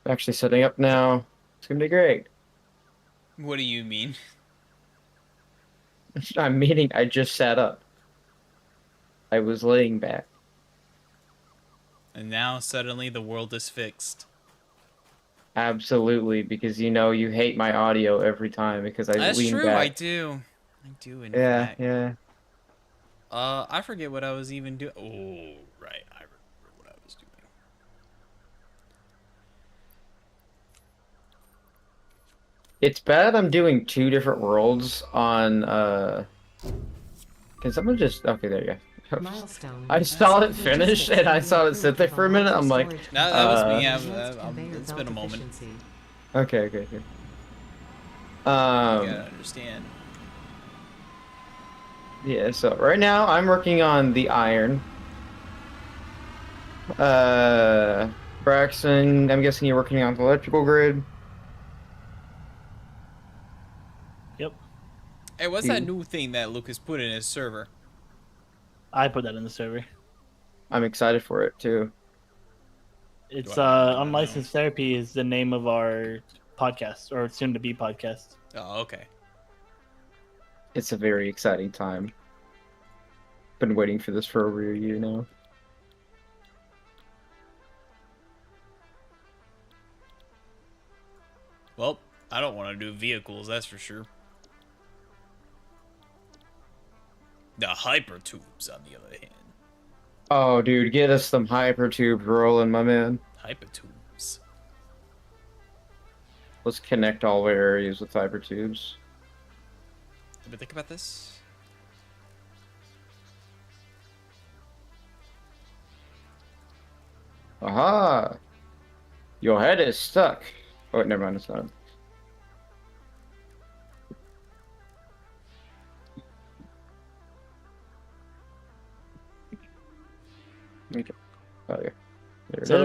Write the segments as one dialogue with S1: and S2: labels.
S1: Actually setting up now. It's gonna be great.
S2: What do you mean?
S1: I'm meaning I just sat up. I was laying back.
S2: And now suddenly the world is fixed.
S1: Absolutely, because you hate my audio every time because I
S2: That's
S1: lean
S2: true, I
S1: back.
S2: do. I do, in
S1: Yeah,
S2: fact.
S1: yeah.
S2: I forget what I was even doing. Oh, right. I remember what I was doing.
S1: It's bad I'm doing two different worlds on can someone just okay, there you go.
S3: Milestone.
S1: I saw it finish and I saw it sit there for a minute. I'm like,
S2: No, that was me. It's been a moment.
S1: okay, okay, okay.
S2: You gotta understand.
S1: Yeah, so right now I'm working on the iron. Braxton, I'm guessing you're working on the electrical grid.
S4: Yep.
S2: Hey, what's that new thing that Lucas put in his server?
S4: I put that in the server.
S1: I'm excited for it too.
S4: It's
S2: know?
S4: Unlicensed Therapy is the name of our podcast, or soon to be podcast.
S2: Oh, okay.
S1: It's a very exciting time. Been waiting for this for over a year now.
S2: Well, I don't want to do vehicles, that's for sure. The hypertubes, on the other hand.
S1: Oh, dude, get us some hypertubes rolling, my man.
S2: Hypertubes.
S1: Let's connect all our areas with hypertubes.
S2: Did we think about this?
S1: Aha! Your head is stuck. Oh, never mind, it's not. Okay. Oh, yeah. There it
S4: So
S1: is.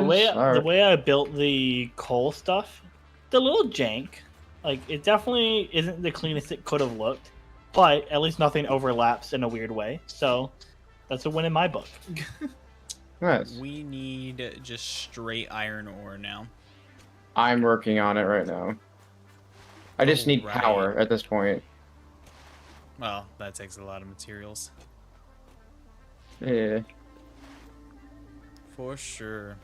S4: the way I built the coal stuff, the little jank, like it definitely isn't the cleanest it could have looked, but at least nothing overlaps in a weird way. So that's a win in my book.
S1: Nice.
S2: We need just straight iron ore now.
S1: I'm working on it right now. I just need power at this point.
S2: Well, that takes a lot of materials.
S1: Yeah.
S2: For sure.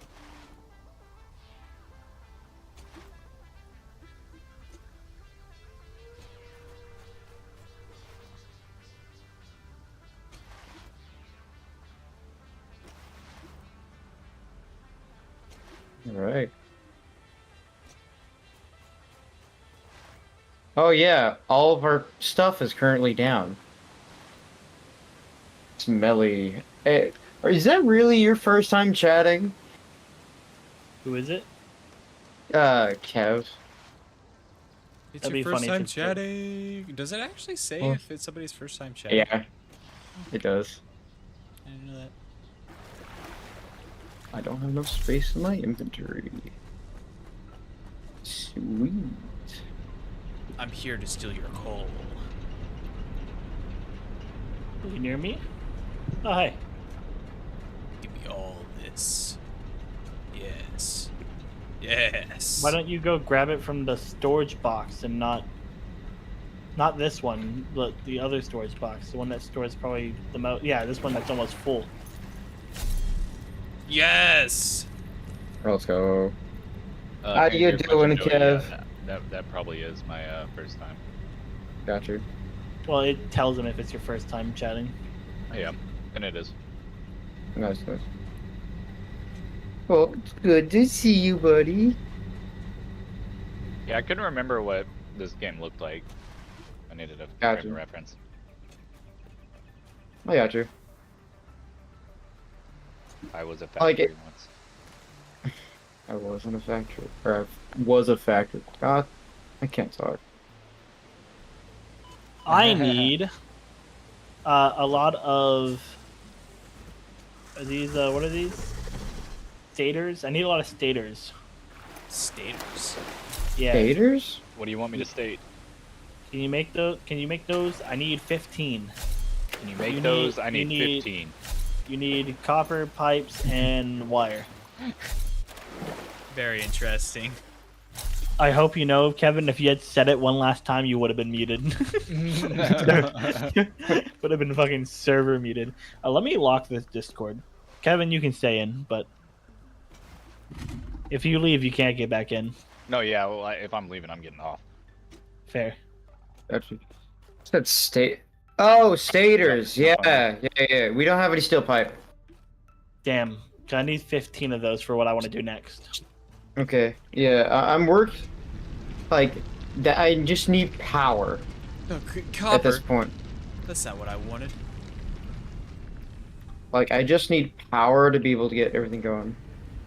S1: All right. Oh yeah, all of our stuff is currently down. Smelly. Hey, is that really your first time chatting?
S4: Who is it?
S1: Kev.
S2: It's
S4: That'd
S2: your
S4: be
S2: first
S4: funny
S2: time
S4: if it's
S2: chatting. Does it actually say
S1: Well,
S2: if it's somebody's first time chatting?
S1: Yeah, it does.
S2: I didn't know that.
S1: I don't have enough space in my inventory. Sweet.
S2: I'm here to steal your coal.
S4: Are you near me? Oh, hi.
S2: Give me all this. Yes. Yes.
S4: Why don't you go grab it from the storage box and not this one, but the other storage box, the one that stores probably the most. Yeah, this one that's almost full.
S2: Yes.
S1: Let's go. How
S5: Thank
S1: you
S5: for
S1: doing,
S5: much
S1: Kev?
S5: Yeah, that probably is my first time.
S1: Got you.
S4: Well, it tells them if it's your first time chatting.
S5: Yeah, and it is.
S1: Nice, nice. Well, it's good to see you, buddy.
S5: Yeah, I couldn't remember what this game looked like. I needed a
S1: Gotcha.
S5: frame of reference.
S1: I got you.
S5: I was a
S1: I like
S5: factory
S1: it.
S5: once.
S1: I wasn't a factory. Or I was a factory. God, I can't talk.
S4: I need a lot of. Are these what are these? Stators. I need a lot of stators.
S2: Stators.
S4: Yeah.
S1: Stators?
S5: What do you want me to state?
S4: Can you make those? Can you make those? I need 15.
S5: Can you make
S4: You
S5: those?
S4: need-
S5: I
S4: you
S5: need
S4: need-
S5: 15.
S4: You need copper pipes and wire.
S2: Very interesting.
S4: I hope you know, Kevin, if you had said it one last time, you would have been muted. Would have been fucking server muted. Let me lock this Discord. Kevin, you can stay in, but if you leave, you can't get back in.
S5: No, yeah. Well, if I'm leaving, I'm getting off.
S4: Fair.
S1: Actually, said state. Oh, staters.
S5: Yeah,
S1: Yeah. We don't have any steel pipe.
S4: Damn. I need 15 of those for what I want to do next.
S1: Okay. Yeah, I'm work. Like that. I just need power
S2: Oh,
S1: at this
S2: copper.
S1: point.
S2: That's not what I wanted.
S1: Like I just need power to be able to get everything going.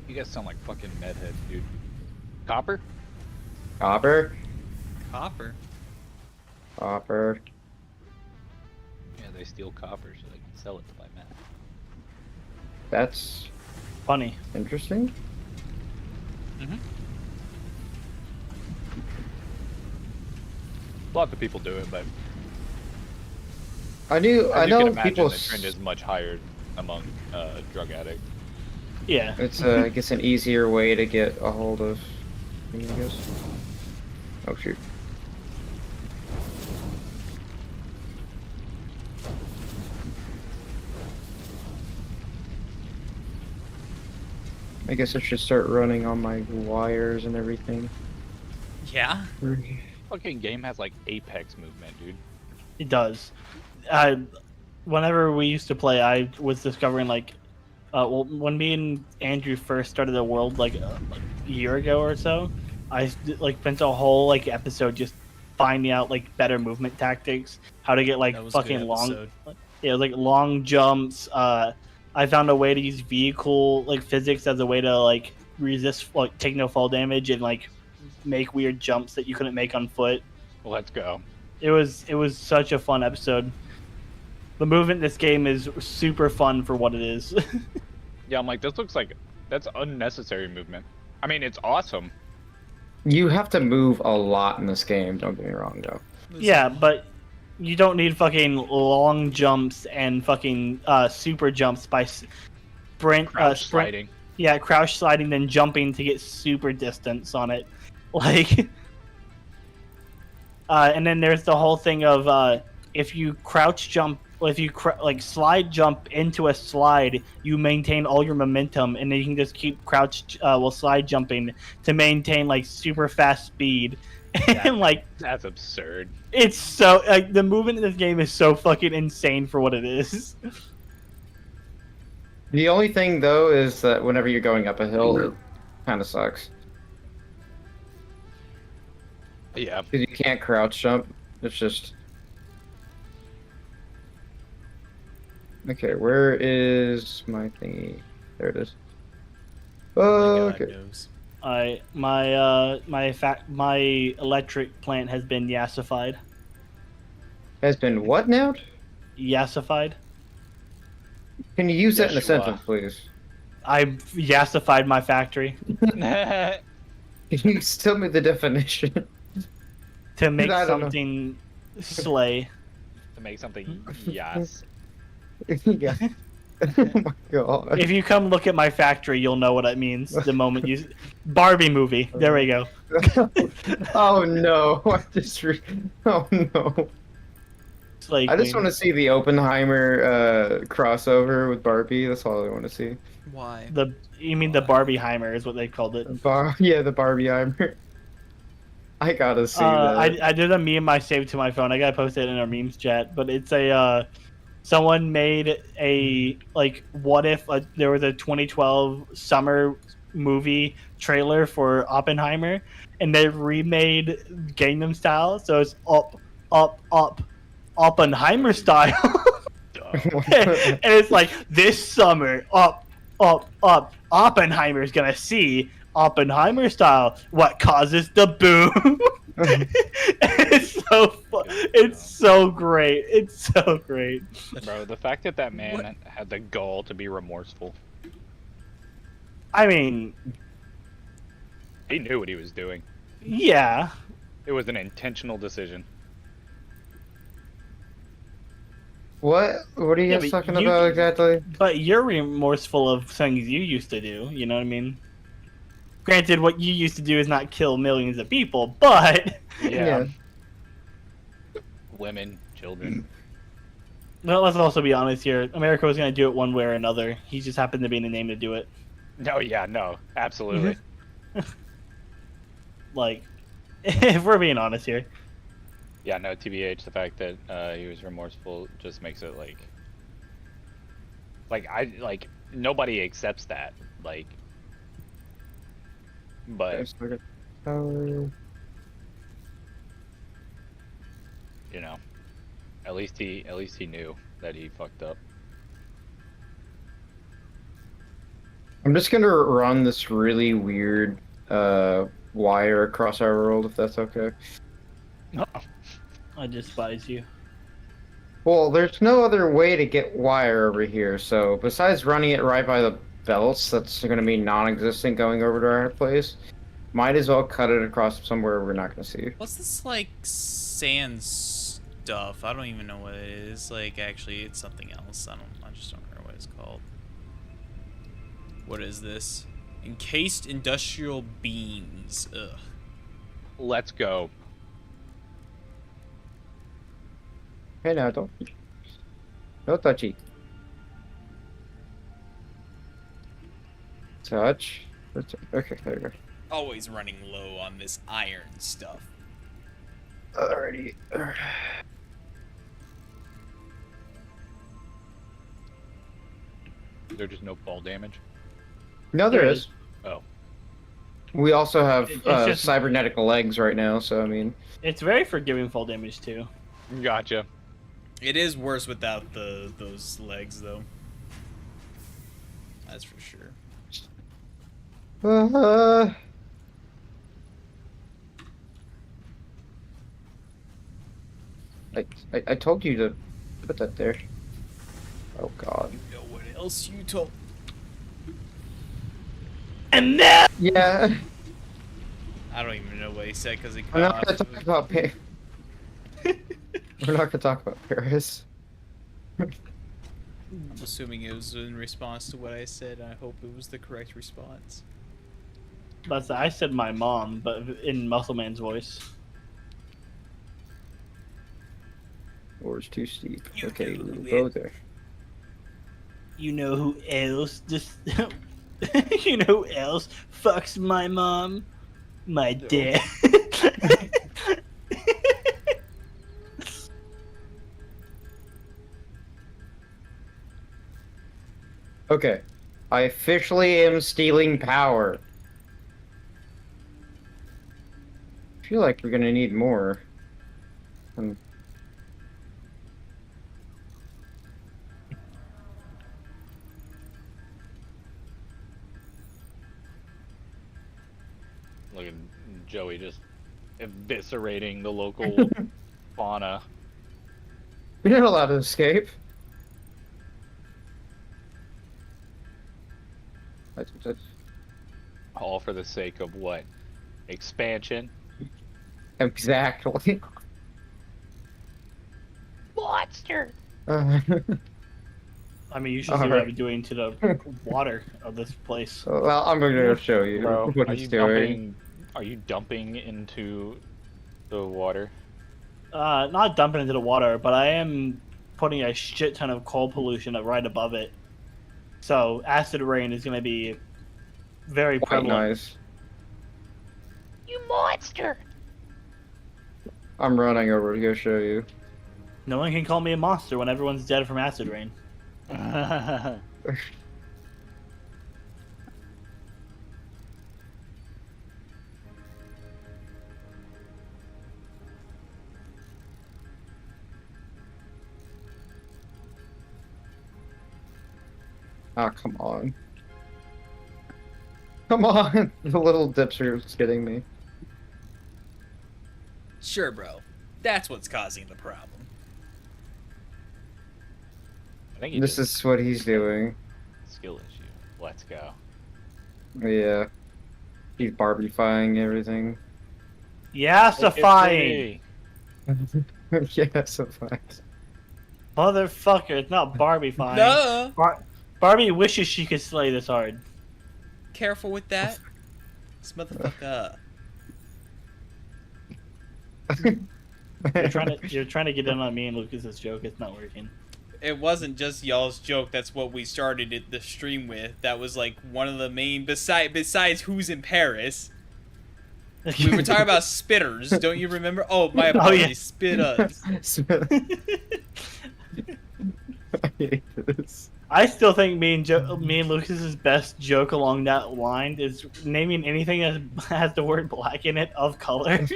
S5: You guys sound like fucking medheads, dude. Copper?
S1: Copper.
S2: Copper.
S1: Copper.
S5: Yeah, they steal copper so they can sell it to buy meth.
S1: That's
S4: Funny.
S1: interesting.
S5: Mm-hmm. Lots of people do it, but
S1: I
S5: as you can
S1: know
S5: imagine,
S1: people.
S5: the trend is much higher among drug addicts.
S4: Yeah.
S1: It's I guess an easier way to get a hold of. I guess. Oh shoot. I guess I should start running on my wires and everything.
S2: Yeah.
S5: Fucking game has like apex movement, dude.
S4: It does. Whenever we used to play, I was discovering well, when me and Andrew first started the world like a year ago or so, I spent a whole episode just finding out better movement tactics, how to get
S2: That was a good
S4: fucking long,
S2: episode.
S4: yeah, long jumps. I found a way to use vehicle physics as a way to resist take no fall damage and make weird jumps that you couldn't make on foot.
S5: Let's go.
S4: It was such a fun episode. The movement in this game is super fun for what it is.
S5: Yeah, I'm like, this looks like that's unnecessary movement. I mean, it's awesome.
S1: You have to move a lot in this game. Don't get me wrong, though.
S4: Yeah, but you don't need fucking long jumps and fucking super jumps by
S5: Crouch sliding.
S4: Yeah, crouch sliding, then jumping to get super distance on it. And then there's the whole thing of if you crouch jump, if you slide jump into a slide, you maintain all your momentum, and then you can just keep slide jumping to maintain super fast speed. And
S5: That's absurd.
S4: it's so the movement in this game is so fucking insane for what it is.
S1: The only thing though is that whenever you're going up a hill, it kind of sucks
S5: Yeah.
S1: because you can't crouch jump. It's just okay. Where is my thingy? There it is.
S2: Only God
S1: Okay.
S2: knows.
S4: My electric plant has been yassified.
S1: Has been what now?
S4: Yassified.
S1: Can you use that in a
S5: Yeshua.
S1: sentence, please?
S4: I yassified my factory
S1: Can you tell me the definition?
S4: to make
S1: I don't know.
S4: something slay.
S5: To make something, yes.
S1: Yeah. Oh my god.
S4: If you come look at my factory, you'll know what it means. The moment you Barbie movie. There we go.
S1: Oh no! Oh no!
S4: Slay
S1: I just
S4: queen.
S1: want to see the Oppenheimer crossover with Barbie. That's all I want to see.
S2: Why?
S4: You mean the Barbieheimer is what they called it.
S1: Yeah, the Barbieheimer. I gotta see that.
S4: I did a meme I saved to my phone. I gotta post it in our memes chat. But it's a someone made a what if there was a 2012 summer movie trailer for Oppenheimer, and they remade Gangnam Style, so it's up Oppenheimer style. And it's this summer up Oppenheimer's gonna see Oppenheimer style what causes the boom. It's so great. It's so great.
S5: Bro, the fact that that man had the gall to be remorseful.
S4: I mean,
S5: He knew what he was doing.
S4: yeah.
S5: It was an intentional decision.
S1: What? What are you
S4: Yeah,
S1: guys
S4: but
S1: talking
S4: you-
S1: about exactly?
S4: But you're remorseful of things you used to do. You know what I mean? Granted, what you used to do is not kill millions of people, but
S5: Yeah. Women, children.
S4: well, let's also be honest here. America was going to do it one way or another. He just happened to be in the name to do it.
S5: No, yeah, no, absolutely.
S4: Like, if we're being honest here.
S5: Yeah, no, TBH, the fact that he was remorseful just makes it like nobody accepts that. Like, but you know, at least he knew that he fucked up.
S1: I'm just gonna run this really weird wire across our world, if that's okay.
S4: I despise you.
S1: Well, there's no other way to get wire over here, so besides running it right by the belts, that's gonna be non-existent going over to our place. Might as well cut it across somewhere we're not gonna see.
S2: What's this, like, sand stuff? I don't even know what it is. Like, actually, it's something else. I just don't remember what it's called. What is this? Encased industrial beams. Ugh.
S5: Let's go.
S1: Hey, now, don't. No touchy. Touch. Okay, there you go.
S2: Always running low on this iron stuff.
S1: Alrighty.
S5: Is there just no fall damage?
S1: No, there is.
S5: Oh.
S1: We also have
S4: It's just-
S1: cybernetic legs right now, so I mean.
S4: It's very forgiving fall damage, too.
S5: Gotcha.
S2: It is worse without those legs, though. That's for sure.
S1: I told you to put that there. Oh God.
S2: You know what else you told?
S4: And then
S1: Yeah.
S2: I don't even know what he said because he
S1: We're
S2: cut
S1: not gonna
S2: off.
S1: talk about We're not gonna talk about Paris.
S2: I'm assuming it was in response to what I said. I hope it was the correct response.
S4: but I said my mom, but in Muscle Man's voice.
S1: Or it's too steep.
S2: You
S1: Okay,
S2: know
S1: we'll
S2: it.
S1: go there.
S4: You know who else just you know who else fucks my mom? My dad.
S1: Okay. I officially am stealing power. I feel like we're gonna need more.
S5: Look at Joey just eviscerating the local fauna.
S1: You're not allowed to escape. That's
S5: All for the sake of what? Expansion?
S1: exactly.
S5: Monster!
S4: I mean, you should see
S1: Alright.
S4: what I'm doing to the water of this place.
S1: Well, I'm going to show you
S5: Bro,
S1: what
S5: are
S1: he's
S5: you
S1: doing.
S5: dumping into the water?
S4: Not dumping into the water, but I am putting a shit ton of coal pollution right above it. So acid rain is going to be very
S1: Quite
S4: prevalent.
S1: nice.
S5: You monster!
S1: I'm running over to go show you.
S4: No one can call me a monster when everyone's dead from acid rain.
S1: Ah, come on. Come on! The little dips are just getting me.
S2: Sure, bro. That's what's causing the problem.
S5: I think he
S1: This
S5: just
S1: is what he's doing.
S5: skill issue. Let's go.
S1: Yeah. He's Barbie-fying everything.
S4: Yassifying!
S1: Yeah, so fine.
S4: Motherfucker, it's not Barbie-fying.
S2: Duh!
S4: Barbie wishes she could slay this hard.
S2: Careful with that. This motherfucker.
S4: You're trying to get in on me and Lucas's joke. It's not working.
S2: It wasn't just y'all's joke. That's what we started the stream with. That was like one of the main. Besides who's in Paris, we were talking about spitters. Don't you remember? Oh, my apologies.
S4: Oh, yeah.
S2: Spitters.
S1: I hate this.
S4: I still think me and Lucas's best joke along that line is naming anything that has the word black in it of color.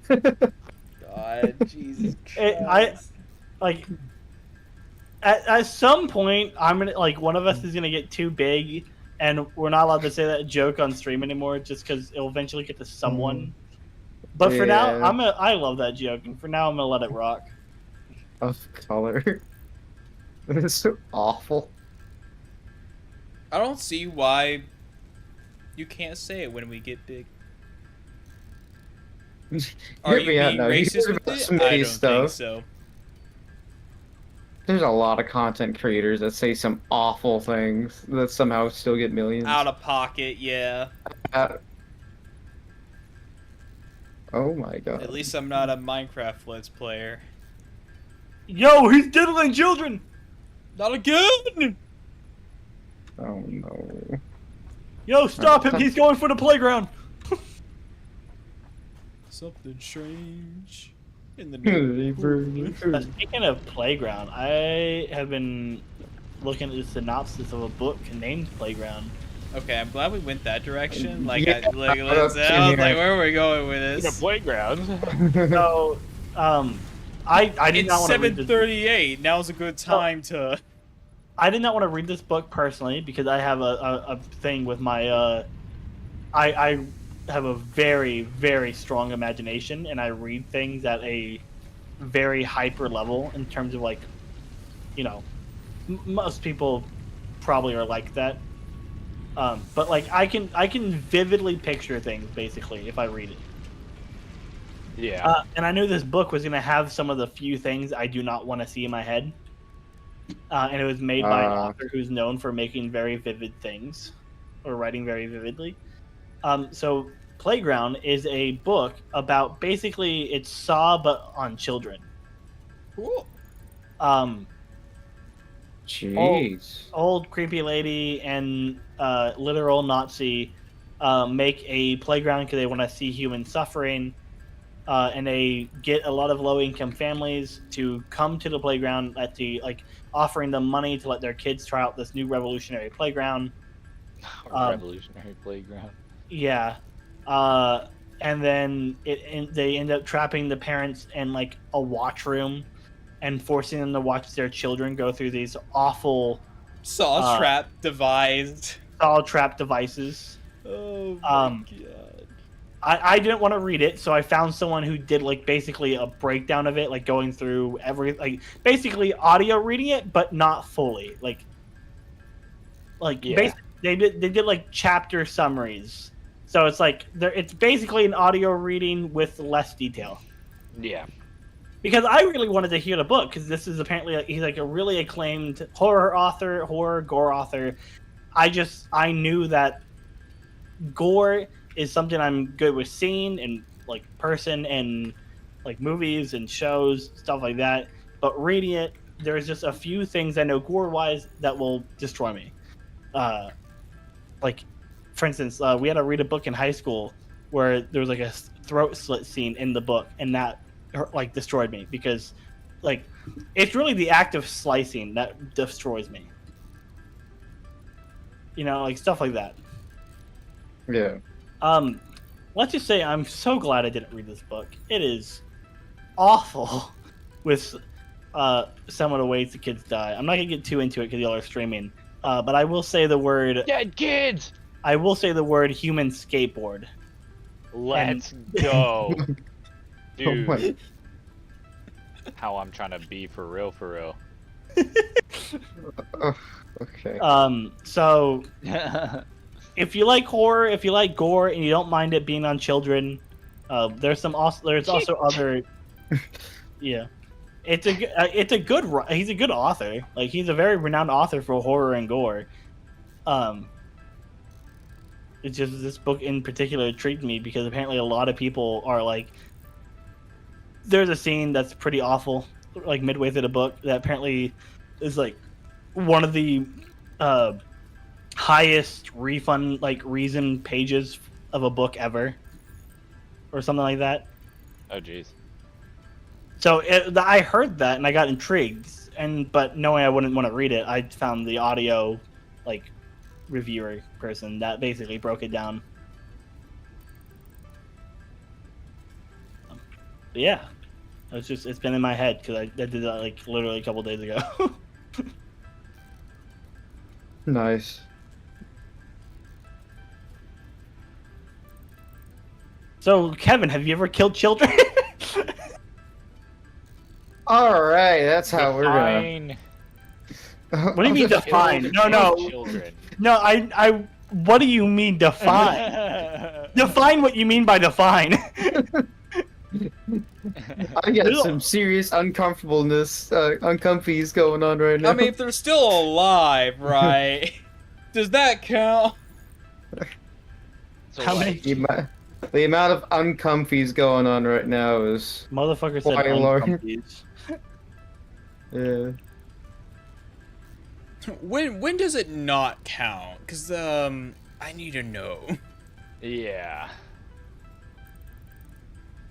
S2: God, Jesus Christ.
S4: At some point, I'm gonna one of us is gonna get too big, and we're not allowed to say that joke on stream anymore, just because it'll eventually get to someone. But for now, I love that joke, and for now, I'm gonna let it rock.
S1: Of color. It's so awful.
S2: I don't see why you can't say it when we get big. Are you being racist with it? I don't think so.
S1: There's a lot of content creators that say some awful things that somehow still get millions.
S2: Out of pocket, yeah.
S1: Oh my god.
S2: At least I'm not a Minecraft Let's Player.
S4: Yo, he's diddling children!
S2: Not again!
S1: Oh no.
S4: Yo, stop him! He's going for the playground!
S2: Something strange in the neighborhood.
S4: Speaking of playground, I have been looking at the synopsis of a book named Playground.
S2: Okay, I'm glad we went that direction. Like,
S1: Yeah,
S2: I was like, where are we going with
S5: The
S2: this?
S5: playground.
S4: So, I did not
S2: It's
S4: want to read this.
S2: 7:38. Now's a good time to.
S4: I did not want to read this book personally because I have a thing with my I have a very, very strong imagination, and I read things at a very hyper level in terms of most people probably are like that. But I can vividly picture things basically if I read it.
S5: Yeah.
S4: And I knew this book was going to have some of the few things I do not want to see in my head. And it was made by an author who's known for making very vivid things, or writing very vividly. So Playground is a book about basically it's Saw but on children.
S2: Cool.
S1: Jeez.
S4: Old creepy lady and literal Nazi make a playground because they want to see human suffering. And they get a lot of low-income families to come to the playground offering them money to let their kids try out this new revolutionary playground.
S5: Revolutionary playground.
S4: Yeah. And then they end up trapping the parents in a watch room and forcing them to watch their children go through these awful
S2: Saw trap devised.
S4: saw trap devices.
S2: Oh my god.
S4: I didn't want to read it, so I found someone who did basically a breakdown of it, going through basically audio reading it, but not fully.
S5: Yeah.
S4: They did chapter summaries, so it's basically an audio reading with less detail.
S5: Yeah.
S4: Because I really wanted to hear the book, because this is apparently he's a really acclaimed horror gore author. I knew that gore is something I'm good with seeing in person and movies and shows, stuff like that. But reading it, there's just a few things I know gore wise that will destroy me. For instance, we had to read a book in high school where there was a throat slit scene in the book, and that destroyed me because it's really the act of slicing that destroys me. Stuff like that.
S1: Yeah.
S4: Let's just say I'm so glad I didn't read this book. It is awful with some of the ways the kids die. I'm not gonna get too into it because y'all are streaming. But I will say the word.
S5: Dead kids.
S4: I will say the word human skateboard.
S5: Let's go,
S1: Oh
S5: dude.
S1: my.
S5: How I'm trying to be for real, for real.
S1: Okay.
S4: So if you like horror, if you like gore, and you don't mind it being on children, there's also other. Yeah, he's a good author. He's a very renowned author for horror and gore. it's just this book in particular intrigued me because apparently a lot of people are like, there's a scene that's pretty awful, like midway through the book, that apparently is like one of the highest refund like reason pages of a book ever, or something like that.
S5: Oh jeez.
S4: So I heard that and I got intrigued, but knowing I wouldn't want to read it, I found the audio like reviewer person that basically broke it down. But yeah, it's been in my head because I did that like literally a couple days ago.
S1: Nice.
S4: So Kevin, have you ever killed children?
S1: All right, that's how we're gonna.
S5: Define
S4: What do you mean define? No.
S5: children.
S4: No, I. What do you mean define? Define what you mean by define.
S1: I got some serious uncomfortableness, uncomfies going on right now.
S2: I mean, if they're still alive, right? Does that count?
S5: So
S4: How
S5: like,
S1: the amount of uncomfies going on right now is
S4: Motherfucker said
S1: Why, Lord?
S4: uncomfies.
S1: yeah.
S2: When does it not count? Cause I need to know.
S5: yeah.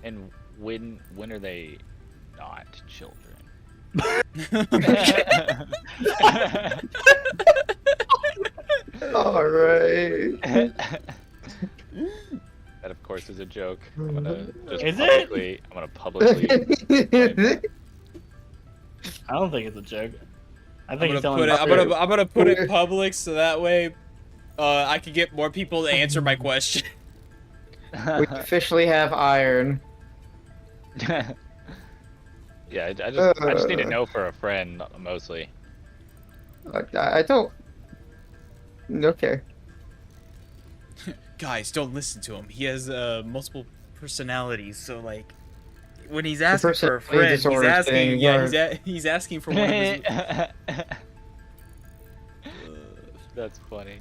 S5: And when are they not children?
S1: All right.
S5: That of course is a joke. I'm gonna just
S4: Is it?
S5: publicly.
S4: I don't think it's a joke. I
S2: I'm
S4: think
S2: gonna
S4: it's telling
S2: put it.
S4: the
S2: I'm gonna put it public so that way, I can get more people to answer my question.
S1: We officially have iron.
S5: Yeah, I just need to know for a friend mostly.
S1: I don't. Okay.
S2: Guys, don't listen to him. He has multiple personalities, so like when he's asking for a
S1: personality
S2: friend, he's
S1: disorder
S2: asking.
S1: thing,
S2: Yeah,
S1: right.
S2: he's asking for one of his.
S5: That's funny.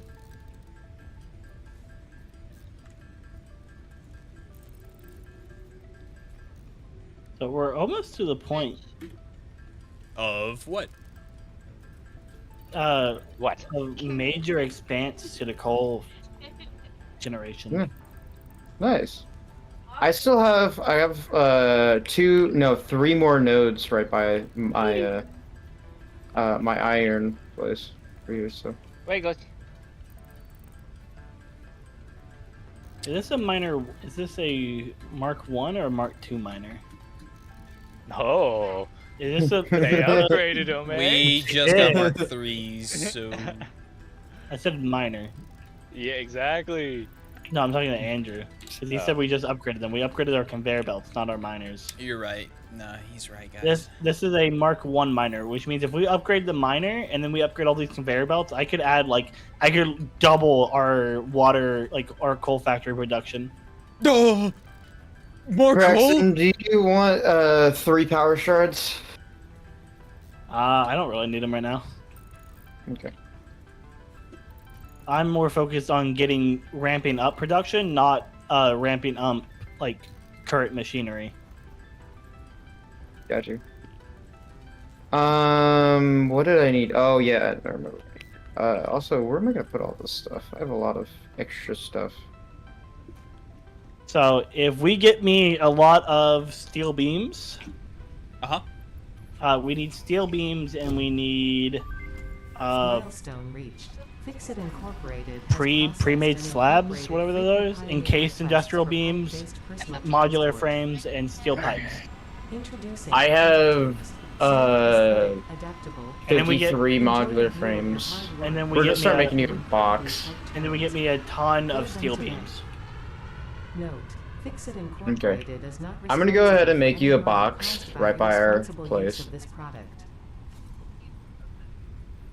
S4: So we're almost to the point
S2: Of what?
S5: What?
S4: of major expanse to the coal generation.
S1: Yeah. Nice. I have 3 more nodes right by my my iron place for you. So
S5: Wait, goes.
S4: Is this a Mark 1 or a Mark 2 miner?
S5: No.
S4: Is this a
S5: They upgraded them, man.
S2: We just got Mark 3s, so
S4: I said miner.
S5: Yeah, exactly.
S4: No, I'm talking to Andrew. Because he said we just upgraded them. We upgraded our conveyor belts, not our miners.
S2: you're right. Nah, he's right, guys.
S4: This is a Mark 1 miner, which means if we upgrade the miner and then we upgrade all these conveyor belts, I could double our water, like our coal factory production.
S2: No, more coal.
S1: Braxton, do you want 3 power shards?
S4: I don't really need them right now.
S1: Okay.
S4: I'm more focused on ramping up production, not ramping up like current machinery.
S1: Got you. What did I need? Oh yeah, I remember. Also, where am I gonna put all this stuff? I have a lot of extra stuff.
S4: So if we get me a lot of steel beams, we need steel beams and we need
S3: Milestone reached. Fix it incorporated.
S4: pre-made slabs, whatever those, encased industrial beams, modular frames, and steel pipes.
S1: I have
S3: adaptable.
S4: And then we get-
S1: 53 modular frames.
S4: And then we
S1: We're
S4: get
S1: gonna start
S4: me
S1: making you a box.
S4: and then we get me a ton of steel beams.
S3: Note. Fix it incorporated is not
S1: I'm gonna go ahead and make you a
S3: responsible for
S1: box
S3: any
S1: right by our
S3: responsible use
S1: place.
S3: of this product.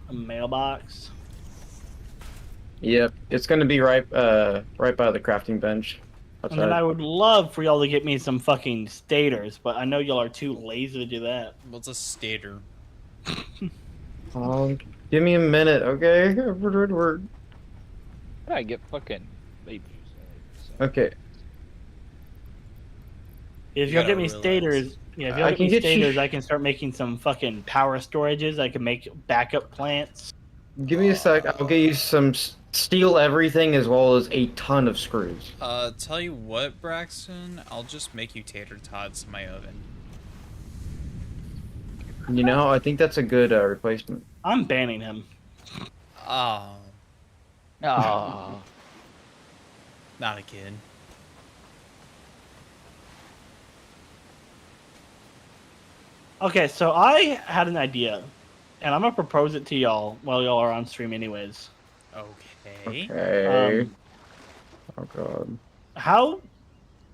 S4: A mailbox.
S1: Yep, it's gonna be right by the crafting bench.
S4: And then I would love for y'all to get me some fucking stators, but I know y'all are too lazy to do that.
S2: What's a stator?
S1: Give me a minute, okay? We're
S5: How did I get fucking
S1: Okay.
S4: If
S2: You
S4: you'll
S2: gotta
S4: get me
S2: relax.
S4: staters, yeah, if you'll
S1: I
S4: get
S1: can
S4: me
S1: get you-
S4: staters, I can start making some fucking power storages. I can make backup plants.
S1: Give me a sec. I'll get you some steel everything as well as a ton of screws.
S2: Tell you what, Braxton, I'll just make you tater tots in my oven.
S1: You know, I think that's a good replacement.
S4: I'm banning him.
S2: Oh,
S5: Oh.
S2: not a kid.
S4: Okay, so I had an idea, and I'm gonna propose it to y'all while y'all are on stream, anyways.
S2: Okay.
S1: Okay. Oh god.
S4: How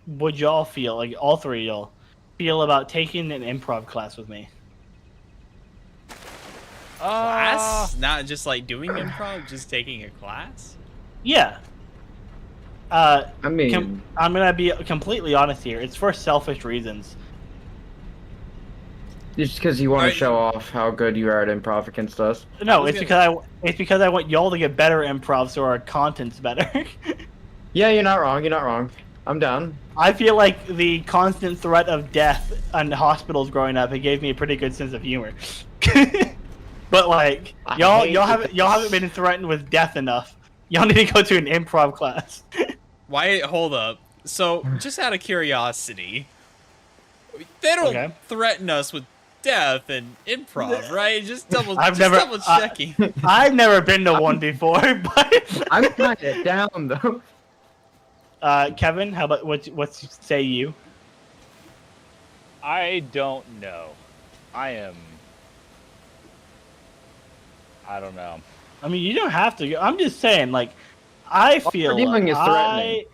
S4: would y'all feel, like all three of y'all, feel about taking an improv class with me?
S2: Class? Not just like doing improv, just taking a class?
S4: Yeah.
S1: I mean,
S4: I'm gonna be completely honest here. It's for selfish reasons.
S1: just because you want to
S2: Alright.
S1: show off how good you are at improv against us.
S4: No,
S2: was
S4: it's
S2: gonna-
S4: because I want y'all to get better at improv, so our content's better.
S1: Yeah, you're not wrong. You're not wrong. I'm down.
S4: I feel like the constant threat of death in hospitals growing up, it gave me a pretty good sense of humor. But like
S1: I
S4: y'all
S1: hate
S4: haven't been threatened with death enough. Y'all need to go to an improv class.
S2: Why? Hold up. So, just out of curiosity, they don't
S4: Okay.
S2: threaten us with death and improv, right? Just double
S4: I-
S2: checking.
S4: I've never been to one before, but
S1: I'm kind of down though.
S4: Kevin, how about what say you?
S5: I don't know. I don't know.
S4: I mean, you don't have to. I'm just saying, like, I feel
S1: we're doing
S4: like
S1: is threatening.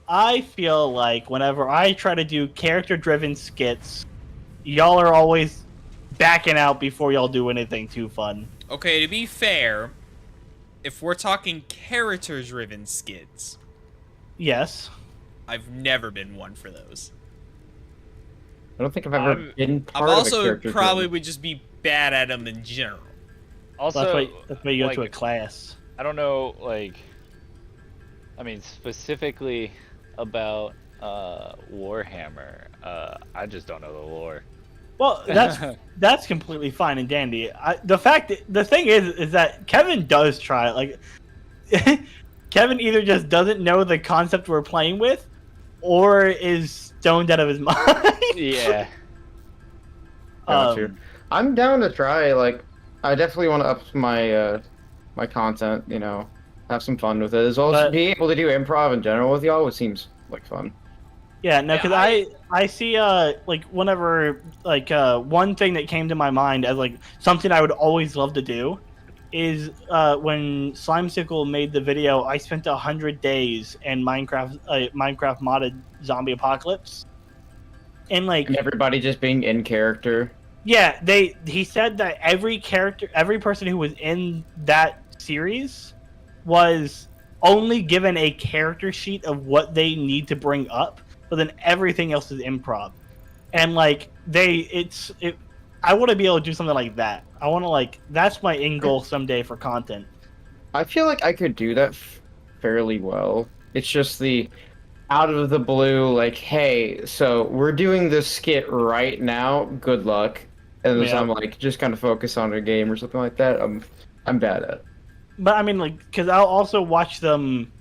S4: I feel like whenever I try to do character-driven skits, y'all are always backing out before y'all do anything too fun.
S2: Okay, to be fair, if we're talking character-driven skits,
S4: Yes.
S2: I've never been one for those.
S1: I don't think I've ever been
S2: I'm
S1: part of a
S2: also
S1: character.
S2: probably would just be bad at them in general.
S5: Also,
S4: That's why you go
S5: like,
S4: to a class.
S5: I don't know, like, I mean, specifically about Warhammer. I just don't know the lore.
S4: Well, that's completely fine and dandy. The thing is that Kevin does try it. Like, Kevin either just doesn't know the concept we're playing with, or is stoned out of his mind.
S5: Yeah.
S1: Got you. I'm down to try. Like, I definitely want to up my my content. You know, have some fun with it, as well as
S4: But-
S1: being able to do improv in general with y'all. It seems like fun.
S4: Yeah, no,
S2: Yeah,
S4: because I see like whenever like one thing that came to my mind as like something I would always love to do is when Slimesicle made the video, I spent 100 days in Minecraft modded zombie apocalypse, and like
S1: And everybody just being in character.
S4: yeah, he said that every person who was in that series was only given a character sheet of what they need to bring up, but then everything else is improv. And like I want to be able to do something like that. I want to that's my end goal someday for content.
S1: I feel like I could do that fairly well. It's just the out of the blue, like, hey, so we're doing this skit right now. Good luck. And then
S4: Yeah.
S1: I'm like, just kind of focus on a game or something like that. I'm bad at.
S4: But I mean, like, because I'll also watch them.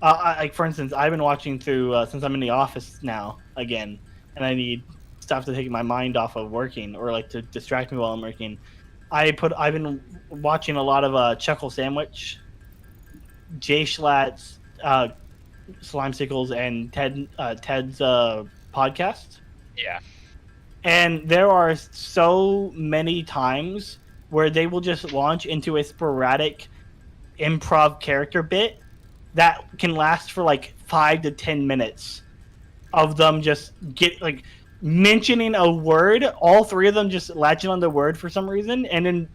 S4: Like, for instance, I've been watching through since I'm in the office now again, and I need stuff to take my mind off of working or like to distract me while I'm working. I've been watching a lot of Chuckle Sandwich, Jay Schlatt's, Slimesicles, and Ted's podcast.
S5: Yeah.
S4: And there are so many times where they will just launch into a sporadic improv character bit that can last for like 5 to 10 minutes of them just mentioning a word, all three of them just latching on the word for some reason, and then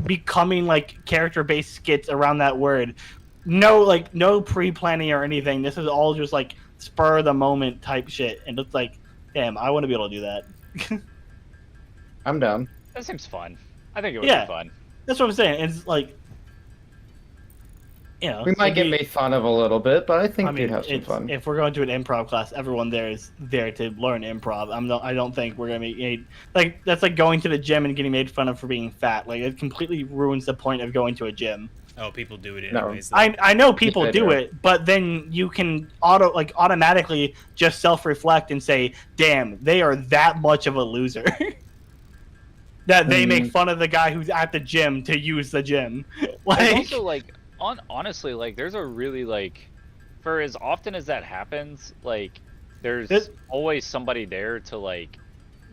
S4: becoming like character-based skits around that word. No pre-planning or anything. This is all just like spur of the moment type shit, and it's like, damn, I want to be able to do that.
S1: I'm down.
S5: That seems fun. I think it would
S4: Yeah.
S5: be fun.
S4: That's what I'm saying. It's like, You know,
S1: We might
S4: if
S1: get
S4: you-
S1: made fun of a little bit, but I think
S4: I
S1: we'd
S4: mean,
S1: have some fun.
S4: if we're going to an improv class, everyone there is there to learn improv. I don't think we're gonna be like that's like going to the gym and getting made fun of for being fat. Like it completely ruins the point of going to a gym.
S2: Oh, people do it
S1: No.
S2: anyways. Though.
S4: I know people
S1: Yeah,
S4: do
S1: yeah.
S4: it, but then you can automatically just self reflect and say, "Damn, they are that much of a loser." That they make fun of the guy who's at the gym to use the gym.
S5: There's
S4: Like,
S5: also like honestly, like there's a really like for as often as that happens, like there's
S4: This-
S5: always somebody there to like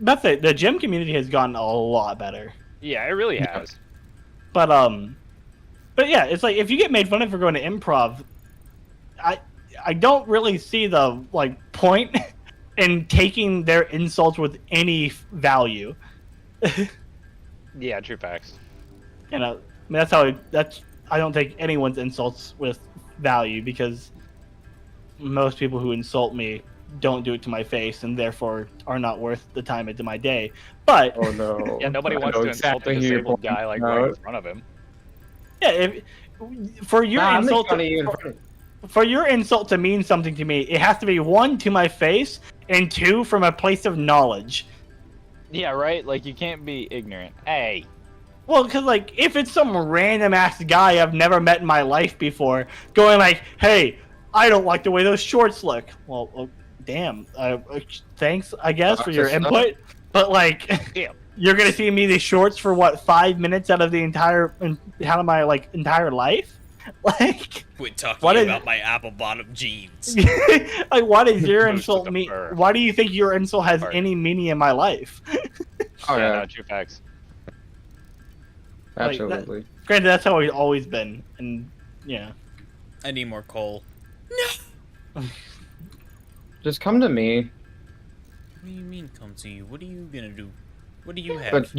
S4: that's it. The gym community has gotten a lot better.
S5: yeah, it really has.
S4: But yeah, it's like if you get made fun of for going to improv, I don't really see the like point in taking their insults with any value.
S5: Yeah, true facts.
S4: You know, I mean, I don't take anyone's insults with value because most people who insult me don't do it to my face and therefore are not worth the time into my day. But
S1: Oh no.
S5: Yeah, nobody
S1: I
S5: wants
S1: know
S5: to insult
S1: exactly
S5: a
S1: who you're
S5: disabled
S1: pointing
S5: guy like right in
S1: out.
S5: front of him.
S4: yeah, for your
S1: Nah, I'm making
S4: insult
S1: fun of you in front of-
S4: for your insult to mean something to me, it has to be one to my face and two from a place of knowledge.
S5: Yeah, right? Like you can't be ignorant. Hey.
S4: Well, because like if it's some random ass guy I've never met in my life before, going like, "Hey, I don't like the way those shorts look." Well, damn. Thanks, I guess, for your
S1: Just
S4: input. But like,
S5: Yeah.
S4: you're gonna see me the shorts for what 5 minutes out of my like entire life? Like,
S2: Quit talking
S4: What is-
S2: about my apple bottom jeans.
S4: like, why does your
S5: Most of
S4: insult
S5: the
S4: me?
S5: fur.
S4: Why do you think your insult has
S5: Part.
S4: any meaning in my life?
S1: Oh
S5: Yeah,
S1: yeah,
S5: no, true facts.
S4: like, that-
S1: absolutely.
S4: Granted, that's how it's always been, and yeah.
S2: I need more coal.
S1: Just come to me.
S2: What do you mean come to you? What are you gonna do? What do you have?
S1: But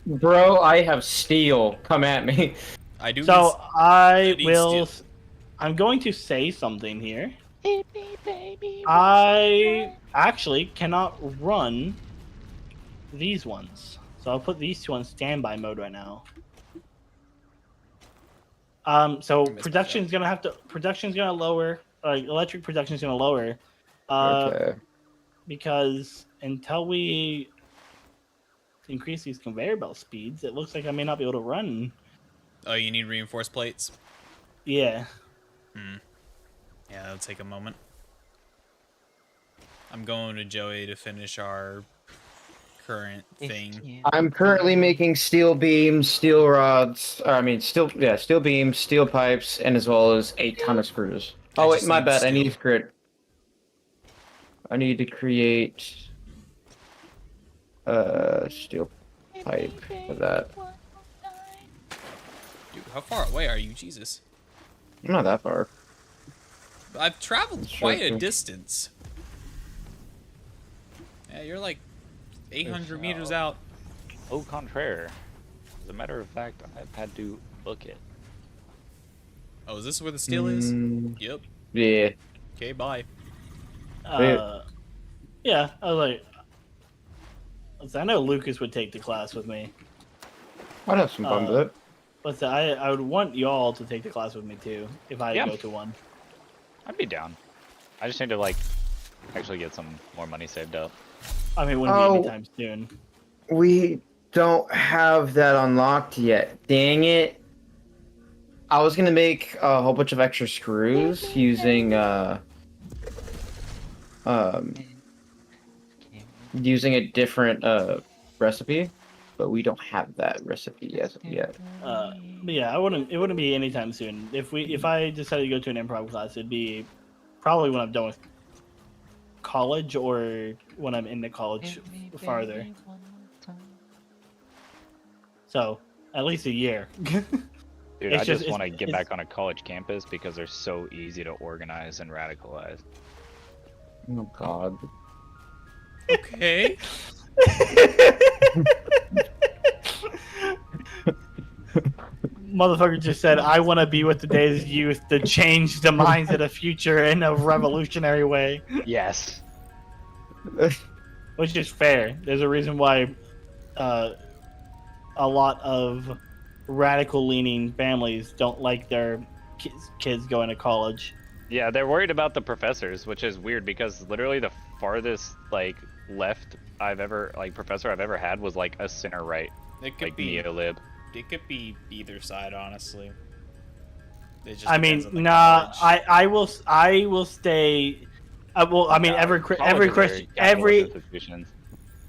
S1: bro, I have steel. Come at me.
S2: I do.
S4: So I
S2: need
S4: will.
S2: steel.
S4: I'm going to say something here. I actually cannot run these ones, so I'll put these two on standby mode right now. So production's gonna lower. Electric production's gonna lower.
S1: Okay.
S4: Because until we increase these conveyor belt speeds, it looks like I may not be able to run.
S2: Oh, you need reinforced plates?
S4: Yeah.
S2: Yeah, that'll take a moment. I'm going to Joey to finish our current thing.
S1: I'm currently making steel beams, steel rods. Steel beams, steel pipes, and as well as 8 ton of screws. Oh wait,
S2: just
S1: my
S2: need
S1: bad. I
S2: steel.
S1: need to create. I need to create steel pipe for that.
S2: Dude, how far away are you? Jesus.
S1: I'm not that far.
S2: I've traveled
S1: Sure,
S2: quite a
S1: sure.
S2: distance. Yeah, you're like 800
S5: There's,
S2: meters out.
S5: Au contraire. As a matter of fact, I've had to book it.
S2: Oh, is this where the steel is?
S1: Mm,
S2: Yep.
S1: yeah.
S2: Okay, bye.
S4: Yeah, I was like, I know Lucas would take the class with me,
S1: I'd have some fun with it.
S4: but I would want y'all to take the class with me too if I
S5: Yeah.
S4: go to one.
S5: I'd be down. I just need to like actually get some more money saved up.
S4: I mean, it wouldn't be
S1: Oh.
S4: anytime soon.
S1: We don't have that unlocked yet. Dang it. I was gonna make a whole bunch of extra screws using using a different recipe, but we don't have that recipe as of yet.
S4: But yeah, it wouldn't be anytime soon. If I decided to go to an improv class, it'd be probably when I'm done with college or when I'm into college farther. So at least a year.
S5: Dude,
S4: It's
S5: I
S4: just-
S5: just want to
S4: it's-
S5: get
S4: it's-
S5: back on a college campus because they're so easy to organize and radicalize.
S1: Oh god.
S2: Okay.
S4: Motherfucker just said, "I want to be with today's youth to change the minds of the future in a revolutionary way,"
S5: Yes.
S4: which is fair. There's a reason why a lot of radical-leaning families don't like their kids going to college.
S5: Yeah, they're worried about the professors, which is weird because literally the farthest like left professor I've ever had was like a center right,
S2: It could
S5: like
S2: be.
S5: neo-lib.
S2: It could be either side, honestly. It just
S4: I
S2: depends
S4: mean,
S2: on the
S4: nah,
S2: college.
S4: I will stay. I mean, every Christian,
S5: Institutions.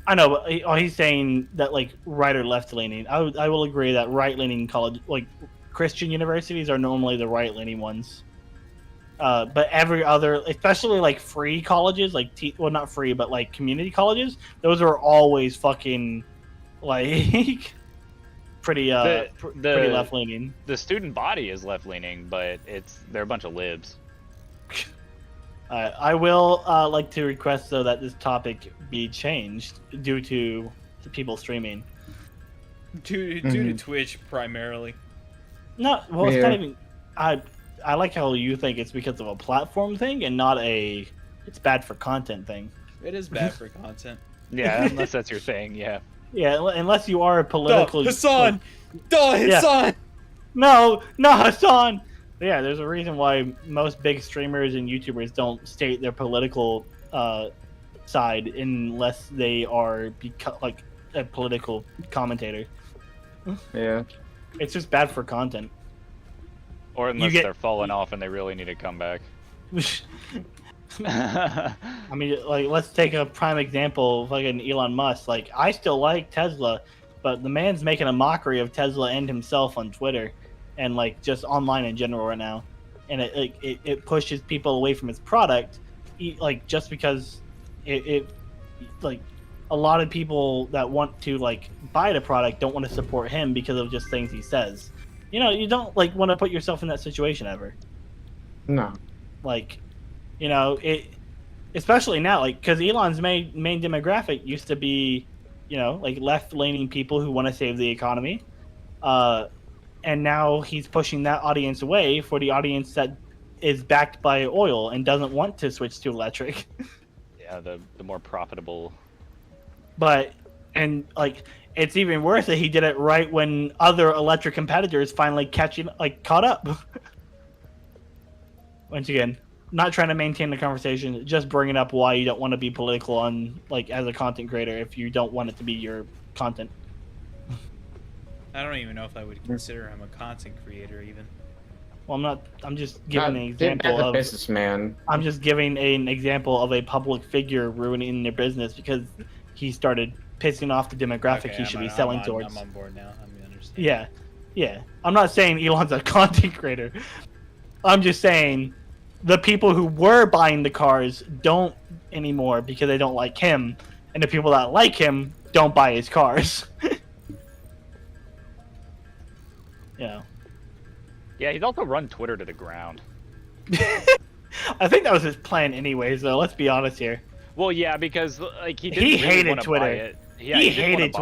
S4: I know, but he's saying that like right or left leaning. I will agree that right leaning college, like Christian universities, are normally the right leaning ones. But every other, especially like free colleges, like well, not free, but like community colleges, those are always fucking like pretty pretty left leaning.
S5: The student body is left leaning, but they're a bunch of libs.
S4: I will like to request though that this topic be changed due to the people streaming.
S2: Due to Twitch primarily.
S4: No, well, it's
S1: Yeah.
S4: not even. I like how you think it's because of a platform thing and not it's bad for content thing.
S2: It is bad for content.
S5: Yeah, unless that's your thing. Yeah.
S4: Yeah, unless you are a political.
S2: Hassan! Hassan!
S4: No, Hassan! Yeah, there's a reason why most big streamers and YouTubers don't state their political side unless they are like a political commentator.
S1: Yeah.
S4: It's just bad for content.
S5: Or unless
S4: get-
S5: they're falling off and they really need to come back.
S4: I mean, like, let's take a prime example of like an Elon Musk. Like, I still like Tesla, but the man's making a mockery of Tesla and himself on Twitter, and like just online in general right now, and it pushes people away from his product, like just because it like a lot of people that want to like buy the product don't want to support him because of just things he says. You know, you don't like want to put yourself in that situation ever.
S1: No.
S4: Like, you know, especially now, like, because Elon's main demographic used to be, you know, like left-leaning people who want to save the economy, and now he's pushing that audience away for the audience that is backed by oil and doesn't want to switch to electric.
S5: Yeah, the more profitable.
S4: But and like it's even worse that he did it right when other electric competitors finally caught up. Once again, not trying to maintain the conversation, just bringing up why you don't want to be political on like as a content creator if you don't want it to be your content.
S2: I don't even know if I would consider him a content creator even.
S4: Well, I'm just giving an
S1: Not
S4: example
S1: the
S4: of.
S1: businessman.
S4: I'm just giving an example of a public figure ruining their business because he started pissing off the demographic he should be selling towards.
S2: I'm on board now. I understand.
S4: Yeah. I'm not saying Elon's a content creator. I'm just saying the people who were buying the cars don't anymore because they don't like him, and the people that like him don't buy his cars. Yeah.
S5: Yeah, he's also run Twitter to the ground.
S4: I think that was his plan anyways, though. Let's be honest here.
S5: Well, yeah, because like he didn't
S4: He
S5: really
S4: hated
S5: wanna
S4: Twitter.
S5: buy it. Yeah,
S4: He
S5: didn't wanna
S4: hated
S5: buy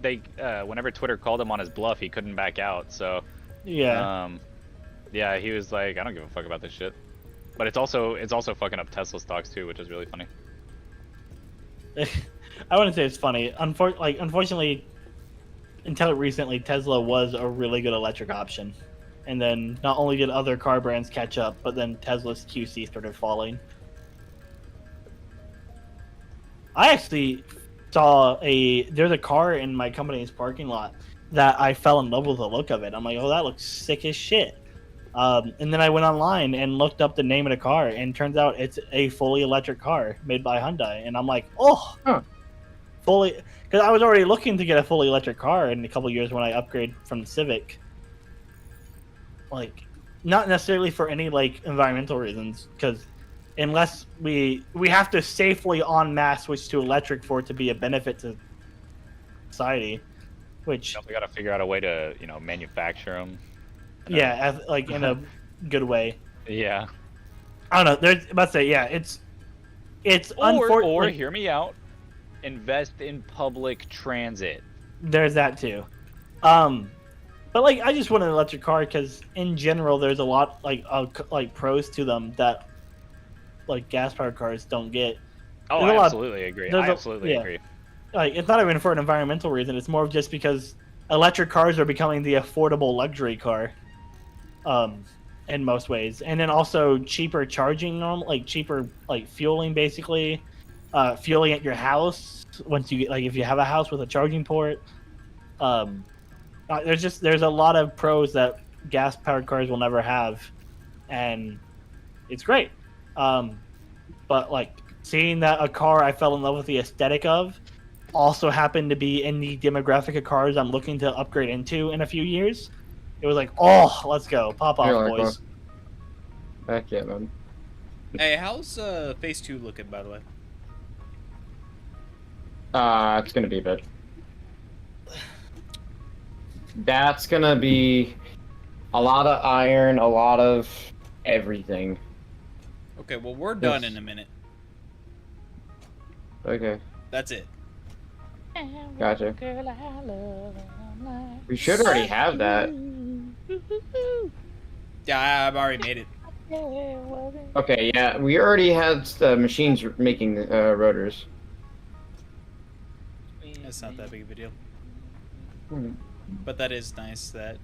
S4: Twitter.
S5: it. Whenever Twitter called him on his bluff, he couldn't back out. So
S4: Yeah.
S5: yeah, he was like, I don't give a fuck about this shit. But it's also fucking up Tesla stocks too, which is really funny.
S4: I wouldn't say it's funny. Unfortunately, until recently, Tesla was a really good electric option. And then not only did other car brands catch up, but then Tesla's QC started falling. I actually saw there's a car in my company's parking lot that I fell in love with the look of it. I'm like, oh, that looks sick as shit. And then I went online and looked up the name of the car, and turns out it's a fully electric car made by Hyundai. And I'm like, oh, fully, because I was already looking to get a fully electric car in a couple years when I upgrade from the Civic. Like, not necessarily for any like environmental reasons, because unless we have to safely en masse switch to electric for it to be a benefit to society, which
S5: We gotta figure out a way to, manufacture them.
S4: yeah, like in a good way.
S5: Yeah.
S4: I don't know. There's about to say yeah, it's
S5: Or
S4: unfortunate.
S5: hear me out. Invest in public transit.
S4: There's that too. But like I just want an electric car because in general there's a lot like pros to them that like gas powered cars don't get.
S5: Oh,
S4: There's a
S5: I
S4: lot-
S5: absolutely agree.
S4: there's
S5: I
S4: a-
S5: absolutely
S4: yeah.
S5: agree.
S4: Like it's not even for an environmental reason. It's more of just because electric cars are becoming the affordable luxury car. in most ways, and then also cheaper charging, cheaper fueling, basically, fueling at your house once you get if you have a house with a charging port. There's a lot of pros that gas powered cars will never have, and it's great. But seeing that a car I fell in love with the aesthetic of also happened to be in the demographic of cars I'm looking to upgrade into in a few years, it was like, oh, let's go, pop off,
S1: You're like,
S4: boys.
S1: Heck yeah, man.
S2: Hey, how's phase 2 looking, by the way?
S1: It's gonna be a bit. That's gonna be a lot of iron, a lot of everything.
S2: Okay, well, we're done in a minute.
S1: Okay,
S2: That's it.
S1: gotcha. We should already have that.
S2: Yeah, I've already made it.
S1: Okay, yeah, we already had the machines making rotors.
S2: That's not that big of a deal.
S1: Hmm.
S2: But that is nice that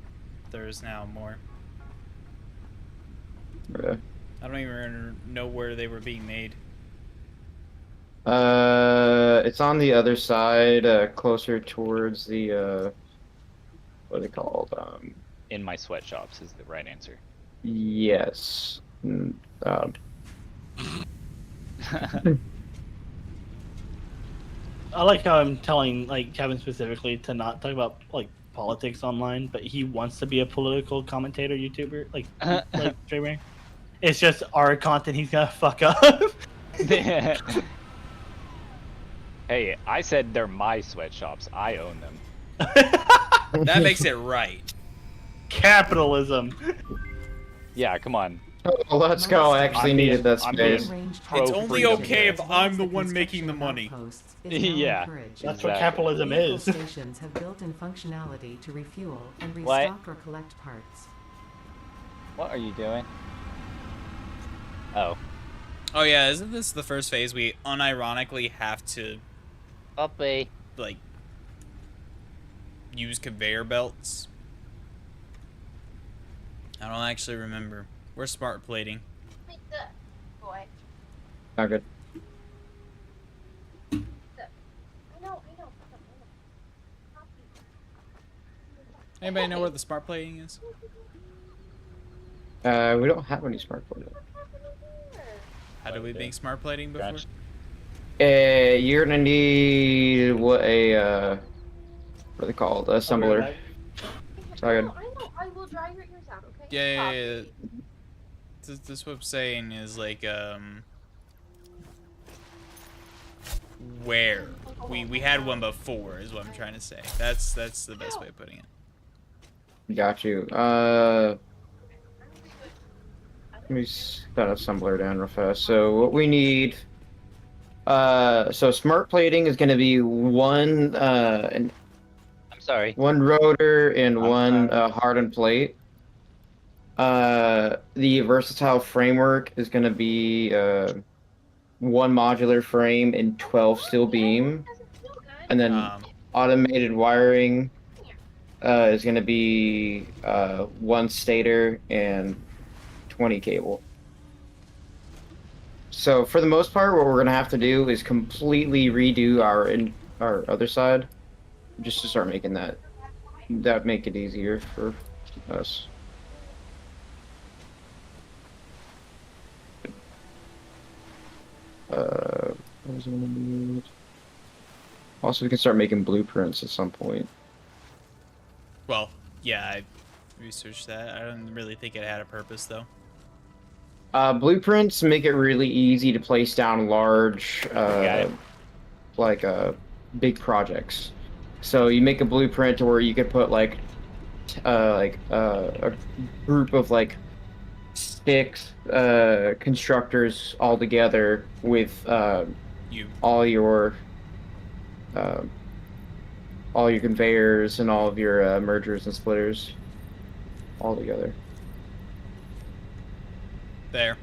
S2: there's now more.
S1: Yeah.
S2: I don't even know where they were being made.
S1: It's on the other side, closer towards the what are they called?
S5: In my sweatshops is the right answer.
S1: Yes.
S4: I like how I'm telling Kevin specifically to not talk about politics online, but he wants to be a political commentator YouTuber, streamer. It's just our content he's gonna fuck up.
S5: Hey, I said they're my sweatshops. I own them.
S2: That makes it right.
S4: Capitalism.
S5: Yeah, come on.
S1: Oh, let's go. I actually needed that
S5: I'm
S1: space.
S2: It's only
S5: Pro-freedom
S2: okay
S5: here.
S2: if I'm the one making the money.
S5: Yeah.
S4: That's what
S5: Exactly.
S4: capitalism
S3: Vehicle
S4: is.
S3: stations have built-in functionality to refuel and
S5: What?
S3: restock or collect parts.
S5: What are you doing? Oh.
S2: Oh yeah, isn't this the first phase we unironically have to
S5: Puppy.
S2: use conveyor belts? I don't actually remember. We're smart plating.
S6: Boy.
S1: Not good.
S6: I know.
S2: Anybody know what the smart plating is?
S1: We don't have any smart board.
S2: How do we make smart plating before?
S5: Gotcha.
S1: You're gonna need what are they called? Assembler. Sorry.
S6: I know. I will dry your ears out, okay?
S2: Yeah. This what I'm saying is where we had one before is what I'm trying to say. That's the best way of putting it.
S1: Got you. Let me set assembler down real fast. So what we need. So smart plating is gonna be one
S5: I'm sorry.
S1: one rotor and
S5: I'm
S1: one
S5: sorry.
S1: hardened plate. The versatile framework is going to be one modular frame and 12 steel beam,
S6: Doesn't feel good.
S1: and then automated wiring is going to be one stator and 20 cable. So for the most part, what we're going to have to do is completely redo our other side, just to start making that make it easier for us. What was I gonna need? Also, we can start making blueprints at some point.
S2: Well, yeah, I researched that. I don't really think it had a purpose though.
S1: Blueprints make it really easy to place down large,
S5: Got it.
S1: big projects. So you make a blueprint where you could put a group of 6 constructors all together with all your conveyors and all of your mergers and splitters all together.
S2: There.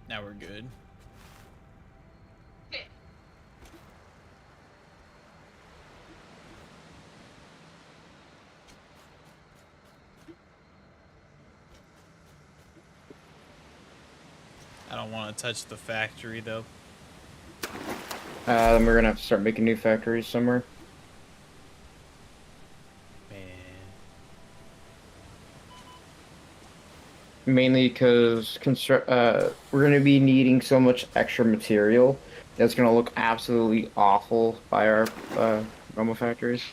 S2: Now we're good. I don't want to touch the factory though.
S1: Then we're gonna have to start making new factories somewhere.
S2: Man.
S1: Mainly because we're gonna be needing so much extra material that's gonna look absolutely awful by our normal factories.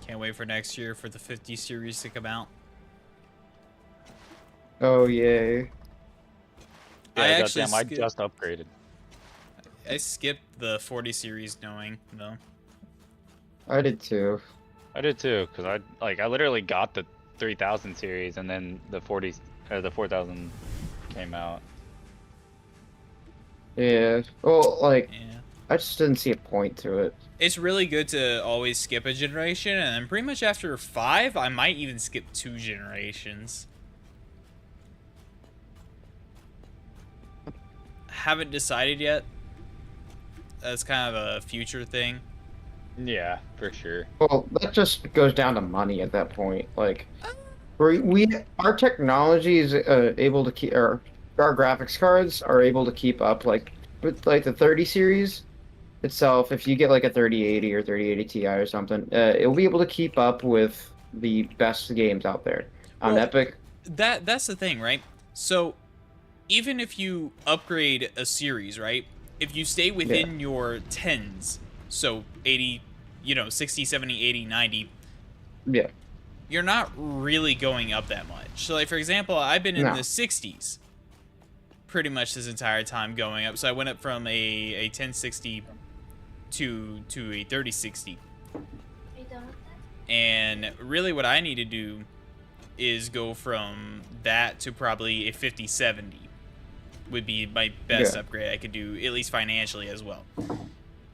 S2: Can't wait for next year for the 50 series to come out.
S1: Oh yay!
S5: Yeah,
S2: I
S5: just upgraded.
S2: I skipped the 40 series knowing though.
S1: I did too.
S5: I did too, cause I literally got the 3000 series, and then the 4000 came out.
S1: Yeah. Well, like
S2: Yeah.
S1: I just didn't see a point to it.
S2: It's really good to always skip a generation, and then pretty much after 5, I might even skip 2 generations. Haven't decided yet. That's kind of a future thing.
S5: Yeah, for sure.
S1: Well, that just goes down to money at that point. Like, our technology is able to keep our graphics cards are able to keep up. Like with like the 30 series itself, if you get like a 3080 or 3080 Ti or something, it'll be able to keep up with the best games out there on
S2: Well,
S1: Epic.
S2: That's the thing, right? So even if you upgrade a series, right? If you stay within your tens, so 80, 60, 70, 80, 90,
S1: Yeah.
S2: you're not really going up that much. So like for example, I've been in
S1: No.
S2: the 60s pretty much this entire time going up. So I went up from a 1060 to a 3060.
S6: Are you done with that?
S2: And really what I need to do is go from that to probably a 5070 would be my best upgrade I could do, at least financially as well.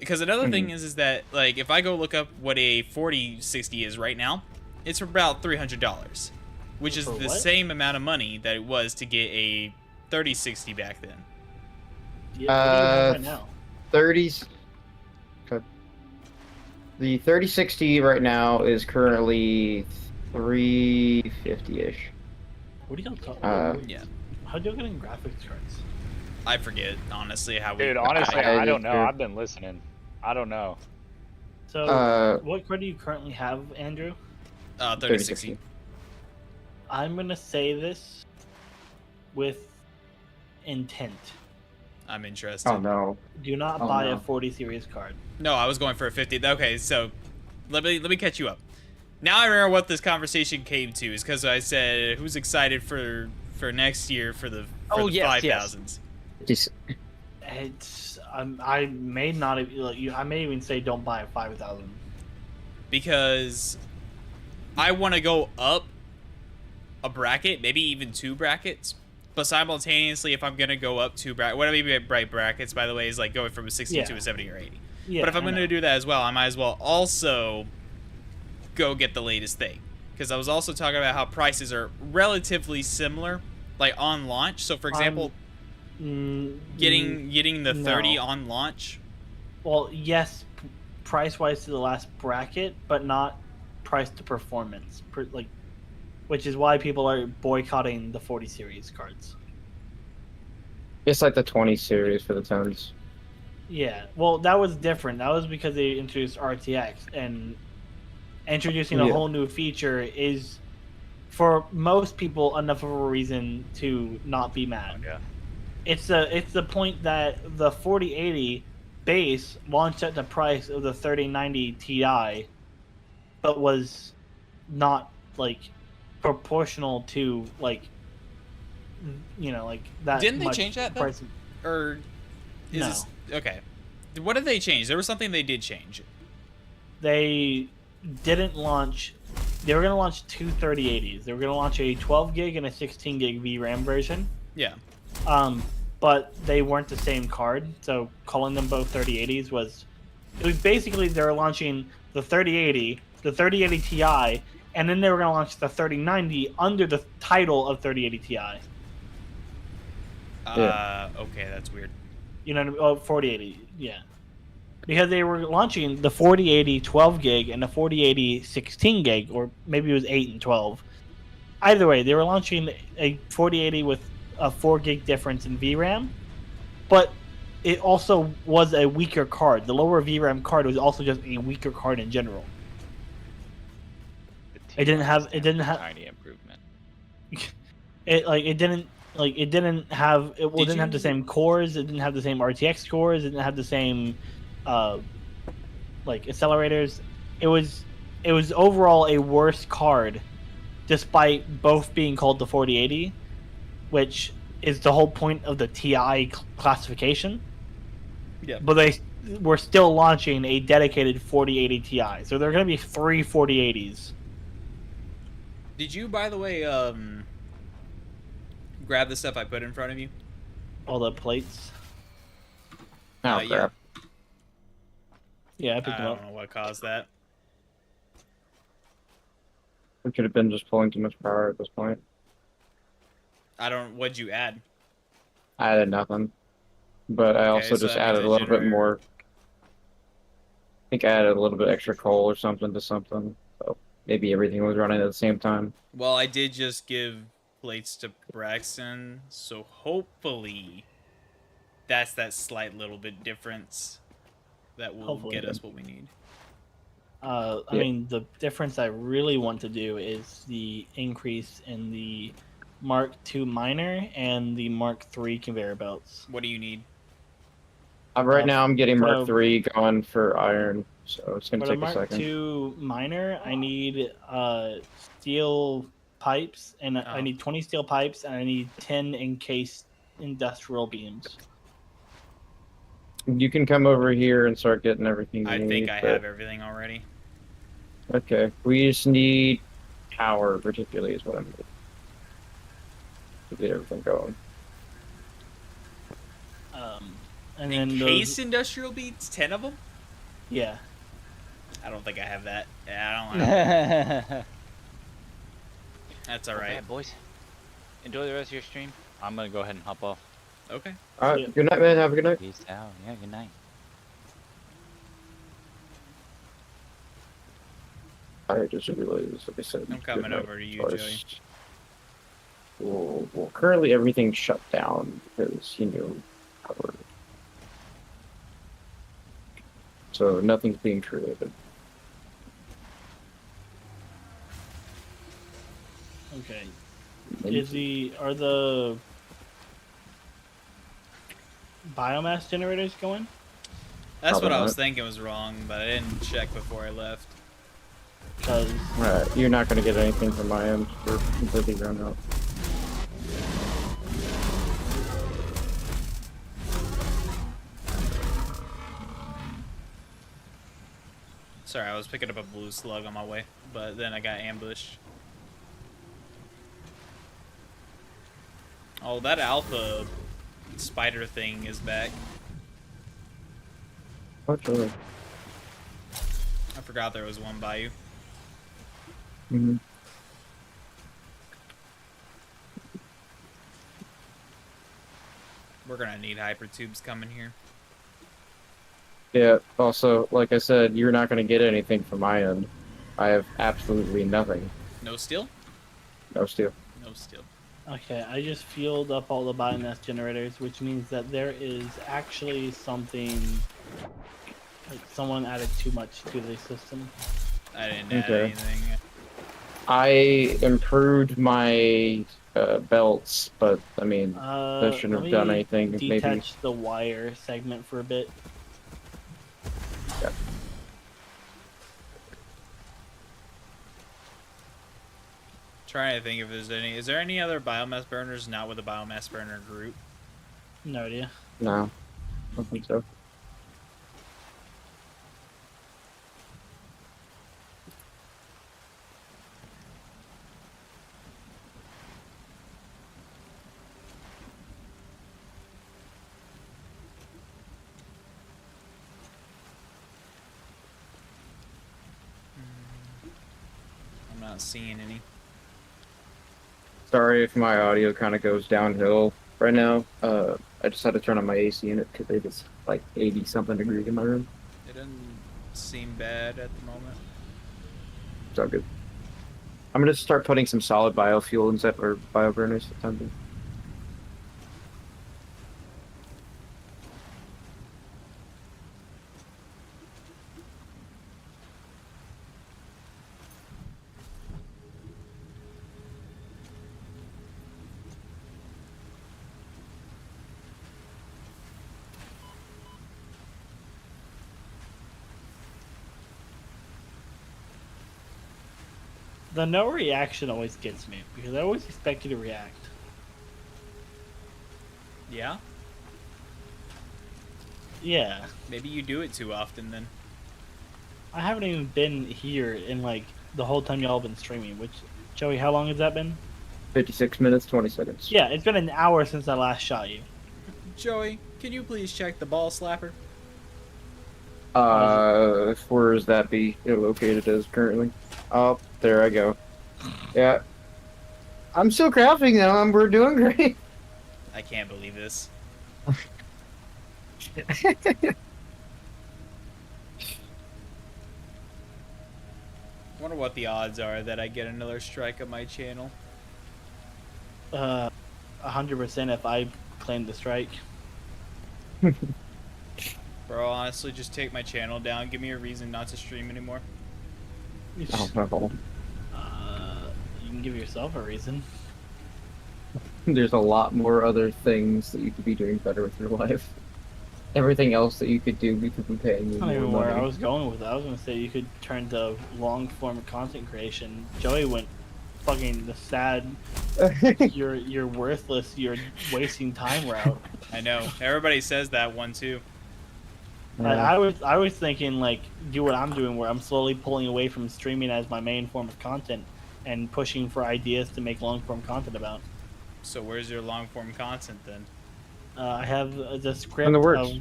S2: Because another thing is that like if I go look up what a 4060 is right now, it's about $300, which is
S4: For
S2: the
S4: what?
S2: same amount of money that it was to get a 3060 back then.
S4: Yeah, what do you have right now?
S1: 30s. Okay. The 3060 right now is currently 350-ish.
S4: What are y'all talking
S1: Uh,
S4: about?
S2: Yeah.
S4: How do y'all get in graphics cards?
S2: I forget honestly how we.
S5: Dude, honestly,
S1: I
S5: I don't
S1: just
S5: know.
S1: heard-
S5: I've been listening. I don't know.
S4: So, what card do you currently have, Andrew?
S2: 3060.
S4: I'm gonna say this with intent.
S2: I'm interested.
S1: Oh no.
S4: Do not
S1: Oh,
S4: buy
S1: no.
S4: a 40 series card.
S2: No, I was going for a 50. Okay, so let me catch you up. Now I remember what this conversation came to is because I said who's excited for next year for the
S5: Oh,
S2: the
S5: yes,
S2: 5000s.
S4: It's I may not have, like, I may even say don't buy a 5000.
S2: Because I want to go up a bracket, maybe even 2 brackets. But simultaneously, if I'm gonna go up 2 brackets, what I mean by brackets, by the way, is like going from a 60 to
S4: Yeah.
S2: a 70 or 80.
S4: Yeah,
S2: But if I'm
S4: I
S2: going to
S4: know.
S2: do that as well, I might as well also go get the latest thing. Because I was also talking about how prices are relatively similar, like on launch. So, for example, getting the 30
S4: no.
S2: on launch.
S4: Well, yes, price wise to the last bracket, but not price to performance. Which is why people are boycotting the 40 series cards.
S1: It's like the 20 series for the tones.
S4: Yeah, well, that was different. That was because they introduced RTX, and introducing a
S1: Yeah.
S4: whole new feature is, for most people, enough of a reason to not be mad.
S5: Yeah.
S4: It's the point that the 4080 base launched at the price of the 3090 Ti, but was not like proportional to like that.
S2: Didn't they
S4: much
S2: change that, though?
S4: price.
S2: Or is
S4: No.
S2: this. Okay. What did they change? There was something they did change.
S4: They didn't launch. They were going to launch two 3080s. They were going to launch a 12 gig and a 16 gig VRAM version.
S2: Yeah.
S4: but they weren't the same card. So calling them both 3080s was basically they were launching the 3080, the 3080 Ti, and then they were going to launch the 3090 under the title of 3080 Ti.
S2: Okay, that's weird.
S4: You know, 4080, yeah. Because they were launching the 4080 12 gig and the 4080 16 gig, or maybe it was 8 and 12. Either way, they were launching a 4080 with a 4 gig difference in VRAM, but it also was a weaker card. The lower VRAM card was also just a weaker card in general. It didn't have
S5: tiny improvement.
S4: It didn't have the same cores. It didn't have the same RTX cores. It didn't have the same accelerators. It was overall a worse card, despite both being called the 4080, which is the whole point of the TI classification.
S2: Yeah.
S4: But they were still launching a dedicated 4080 Ti, so there are going to be 3 4080s.
S2: Did you, by the way, grab the stuff I put in front of you?
S4: All the plates.
S1: Oh,
S2: Yeah.
S1: crap.
S4: Yeah, I picked
S2: I
S4: them up.
S2: don't know what caused that.
S1: We could have been just pulling too much power at this point.
S2: What'd you add?
S1: I added nothing. But I also
S2: so
S1: just
S2: that means
S1: added a
S2: a
S1: little bit
S2: generator.
S1: more. I think I added a little bit extra coal or something to something. So maybe everything was running at the same time.
S2: Well, I did just give plates to Braxton, so hopefully that's that slight little bit difference that will
S4: Hopefully.
S2: get us what we need.
S4: I mean, the difference I really want to do is the increase in the Mark II miner and the Mark III conveyor belts.
S2: What do you need?
S1: Right now I'm getting Mark
S4: so-
S1: III going for iron, so it's going
S4: For
S1: to
S4: the
S1: take a
S4: Mark
S1: second.
S4: II miner, I need steel pipes, and I need 20 steel pipes, and I need 10 encased industrial beams.
S1: You can come over here and start getting everything you
S2: I
S1: need.
S2: think I have everything already.
S1: Okay, we just need power, particularly, is what I'm need to get everything going.
S4: And then
S2: Case industrial beats, 10 of them?
S4: Yeah.
S2: I don't think I have that. Yeah, I don't have that. That's alright.
S5: Alright, boys. Enjoy the rest of your stream. I'm gonna go ahead and hop off.
S2: Okay.
S1: Alright,
S4: Yeah.
S1: good night, man. Have a good night.
S5: Peace out. Yeah, good night.
S1: I just realized, like I said,
S2: I'm coming
S1: good night
S2: over to you,
S1: first. Well, currently everything's shut down because, power. So nothing's being created.
S4: Okay. Are the biomass generators going?
S2: That's
S1: Probably
S2: what I was
S1: not.
S2: thinking was wrong, but I didn't check before I left.
S4: Because
S1: Alright, you're not going to get anything from my end. We're completely run out.
S2: Sorry, I was picking up a blue slug on my way, but then I got ambushed. Oh, that alpha spider thing is back.
S1: Oh, sure.
S2: I forgot there was one by you.
S1: Mm-hmm.
S2: We're gonna need hypertubes coming here.
S1: Yeah, also, like I said, you're not going to get anything from my end. I have absolutely nothing.
S2: No steel?
S1: No steel.
S2: No steel.
S4: okay, I just fueled up all the biomass generators, which means that there is actually something like someone added too much to the system.
S2: I didn't add
S1: Okay.
S2: anything.
S1: I improved my belts, but, I mean, that shouldn't
S4: Let
S1: have done
S4: me
S1: anything. Maybe.
S4: detach the wire segment for a bit.
S1: Yeah.
S2: Trying to think if there's any. Is there any other biomass burners not with a biomass burner group?
S4: No idea.
S1: No, I don't think so.
S2: not seeing any.
S1: Sorry if my audio kind of goes downhill right now. I just had to turn on my AC unit because it's like 80 something degrees in my room.
S2: It doesn't seem bad at the moment.
S1: It's all good. I'm gonna start putting some solid biofuel inside or bioburners. Something.
S4: The no reaction always gets me because I always expect you to react.
S2: Yeah?
S4: Yeah,
S2: Maybe you do it too often then.
S4: I haven't even been here in like the whole time y'all been streaming. Which, Joey, how long has that been?
S1: 56 minutes, 20 seconds.
S4: Yeah, it's been an hour since I last shot you.
S2: Joey, can you please check the ball slapper?
S1: Where is that be located as currently? Oh, there I go. Yeah. I'm still crafting now, and we're doing great.
S2: I can't believe this. Wonder what the odds are that I get another strike on my channel.
S4: 100% if I claim the strike.
S2: Bro, honestly, just take my channel down. Give me a reason not to stream anymore.
S1: Oh, no.
S4: You can give yourself a reason.
S1: There's a lot more other things that you could be doing better with your life. Everything else that you could do, we could be paying you
S4: I don't even know
S1: more
S4: where I
S1: money.
S4: was going with that. I was gonna say you could turn to long form content creation. Joey went fucking the sad you're worthless, you're wasting time route.
S2: I know. Everybody says that one too.
S4: I was thinking like do what I'm doing where I'm slowly pulling away from streaming as my main form of content and pushing for ideas to make long form content about.
S2: So where's your long form content then?
S4: I have the script
S1: In the works.
S4: of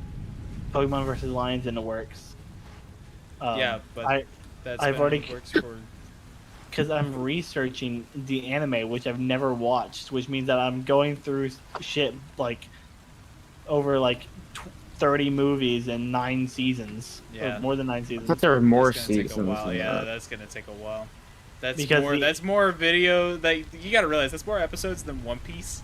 S4: Pokemon vs. Lions in the works.
S2: Yeah, but I've
S4: I've already
S2: works for.
S4: because I'm researching the anime, which I've never watched, which means that I'm going through shit like over like 30 movies and 9 seasons.
S2: Yeah.
S4: Or more than 9
S1: I
S4: seasons.
S1: thought there were more
S2: That's gonna take a
S1: seasons.
S2: while.
S1: than
S2: Yeah,
S1: that.
S2: that's gonna take a while. That's
S4: Because
S2: more. That's more video. That you gotta realize that's more episodes than One Piece.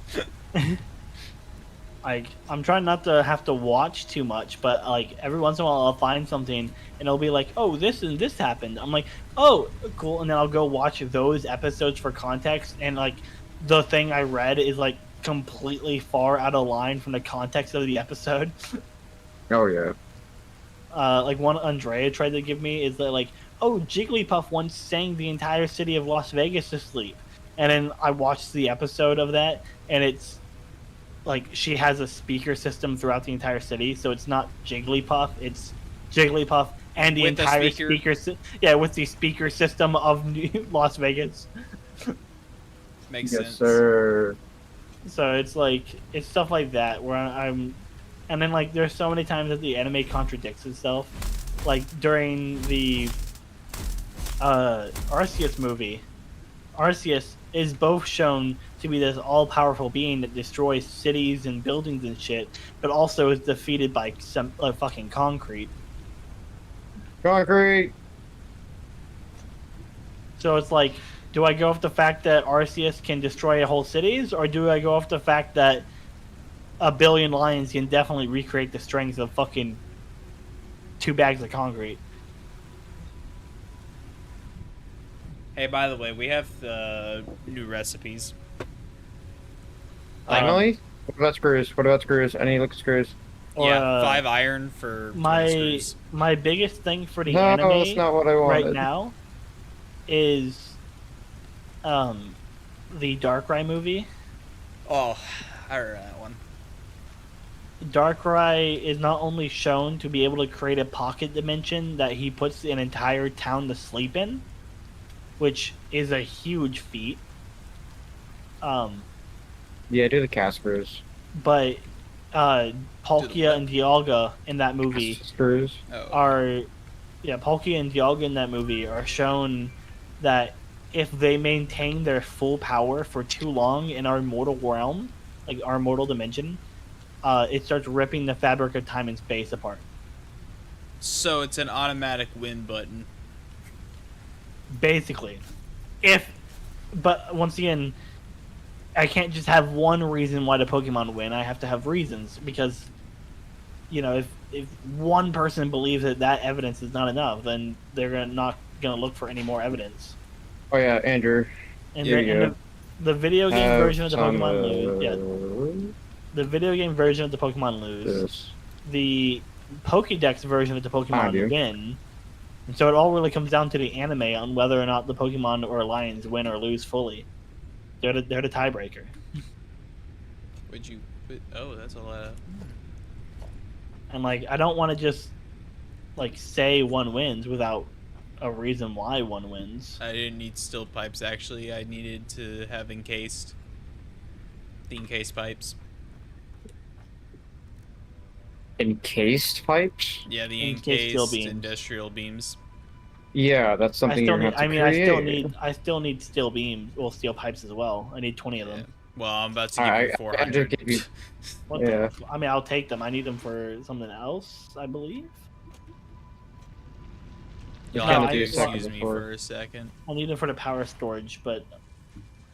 S4: Like I'm trying not to have to watch too much, but like every once in a while I'll find something and it'll be like, oh, this and this happened. I'm like, oh, cool, and then I'll go watch those episodes for context, and like the thing I read is like completely far out of line from the context of the episode.
S1: Oh yeah.
S4: Like one Andrea tried to give me is that like, oh, Jigglypuff once sang the entire city of Las Vegas to sleep, and then I watched the episode of that, and it's like she has a speaker system throughout the entire city, so it's not Jigglypuff, it's Jigglypuff and the
S2: With the
S4: entire
S2: speaker?
S4: yeah, with the speaker system of Las Vegas.
S2: Makes
S1: Yes,
S2: sense.
S1: sir.
S4: So it's like it's stuff like that where I'm, and then like there's so many times that the anime contradicts itself, like during the Arceus movie. Arceus is both shown to be this all-powerful being that destroys cities and buildings and shit, but also is defeated by some fucking concrete.
S1: Concrete.
S4: So it's like, do I go off the fact that Arceus can destroy whole cities, or do I go off the fact that a billion lions can definitely recreate the strength of fucking 2 bags of concrete?
S2: Hey, by the way, we have new recipes.
S1: Finally? What about screws? What about screws? I need to look at screws.
S2: Yeah, 5 iron for 20
S4: my
S2: screws.
S4: my biggest thing for the
S1: No,
S4: anime
S1: that's not what I wanted.
S4: right now is the Darkrai movie.
S2: Oh, I remember that one.
S4: Darkrai is not only shown to be able to create a pocket dimension that he puts an entire town to sleep in, which is a huge feat.
S1: Yeah, do the cast screws.
S4: But Palkia and Dialga in that movie
S1: Screws.
S2: Oh.
S4: Palkia and Dialga in that movie are shown that if they maintain their full power for too long in our mortal realm, like our mortal dimension, it starts ripping the fabric of time and space apart.
S2: So it's an automatic win button.
S4: Basically. But once again, I can't just have one reason why the Pokemon win. I have to have reasons because, if one person believes that evidence is not enough, then they're not gonna look for any more evidence.
S1: Oh yeah, Andrew.
S4: And,
S1: Here you go.
S4: the video game
S1: Have
S4: version of the
S1: some,
S4: Pokemon lose. Yeah, the video game version of the Pokemon lose.
S1: this.
S4: The Pokédex version of the Pokemon
S1: do.
S4: win. And so it all really comes down to the anime on whether or not the Pokemon or Lions win or lose fully. They're the tiebreaker.
S2: Oh, that's a lot of...
S4: And I don't want to just say one wins without a reason why one wins.
S2: I didn't need steel pipes, actually. I needed to have the encased pipes.
S1: Encased pipes?
S2: Yeah, the
S4: Encased steel
S2: encased
S4: beams.
S2: industrial beams.
S1: Yeah, that's something you're gonna have to create.
S4: I still need steel beams, well, steel pipes as well. I need 20 of them.
S2: Yeah. Well, I'm about to give you 400.
S1: I just give you.
S4: What
S1: Yeah.
S4: I'll take them. I need them for something else, I believe.
S2: You'll
S1: No,
S2: have
S1: I
S2: to
S1: just-
S2: excuse me for a second.
S4: I need them for the power storage, but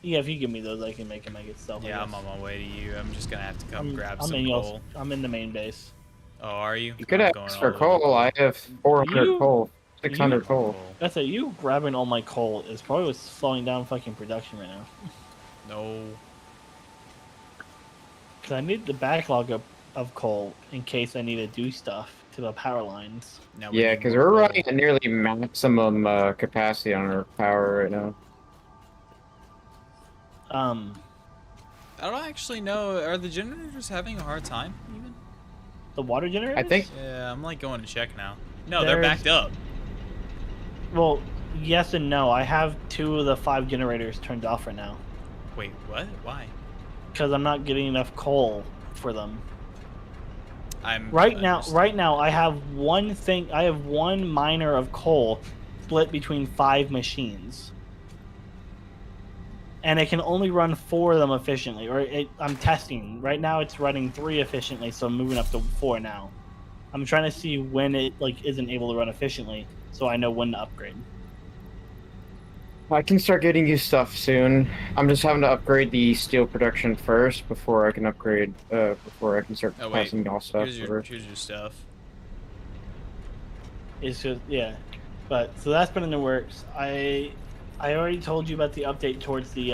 S4: yeah, if you give me those, I can make them myself. I
S2: Yeah, I'm
S4: guess.
S2: on my way to you. I'm just gonna have to come grab
S4: I'm
S2: some
S4: in
S2: coal.
S4: I'm in the main base.
S2: Oh, are you?
S1: You could
S2: I'm
S1: have
S2: going
S1: extra
S2: all over the
S1: coal. I have 400
S4: You-
S1: coal, 600 coal.
S4: That's it. You grabbing all my coal is probably what's slowing down fucking production right now.
S2: No.
S4: Because I need the backlog of coal in case I need to do stuff to the power lines.
S2: Now we
S1: Yeah,
S2: need
S1: because
S2: more
S1: we're
S2: coal.
S1: running at nearly maximum capacity on our power right now.
S2: I don't actually know. Are the generators having a hard time, even?
S4: The water generators?
S1: I think.
S2: Yeah, I'm going to check now. No, they're
S4: There's-
S2: backed up.
S4: Well, yes and no. I have 2 of the 5 generators turned off right now.
S2: Wait, what? Why?
S4: Because I'm not getting enough coal for them.
S2: I'm
S4: Right now, I have one miner of coal split between 5 machines. And it can only run 4 of them efficiently. I'm testing. Right now it's running 3 efficiently, so I'm moving up to 4 now. I'm trying to see when it isn't able to run efficiently, so I know when to upgrade.
S1: I can start getting you stuff soon. I'm just having to upgrade the steel production first before I can upgrade. Before I can start
S2: Oh, wait.
S1: passing y'all stuff.
S2: Here's
S1: over.
S2: your stuff.
S4: It's just but so that's been in the works. I already told you about the update towards the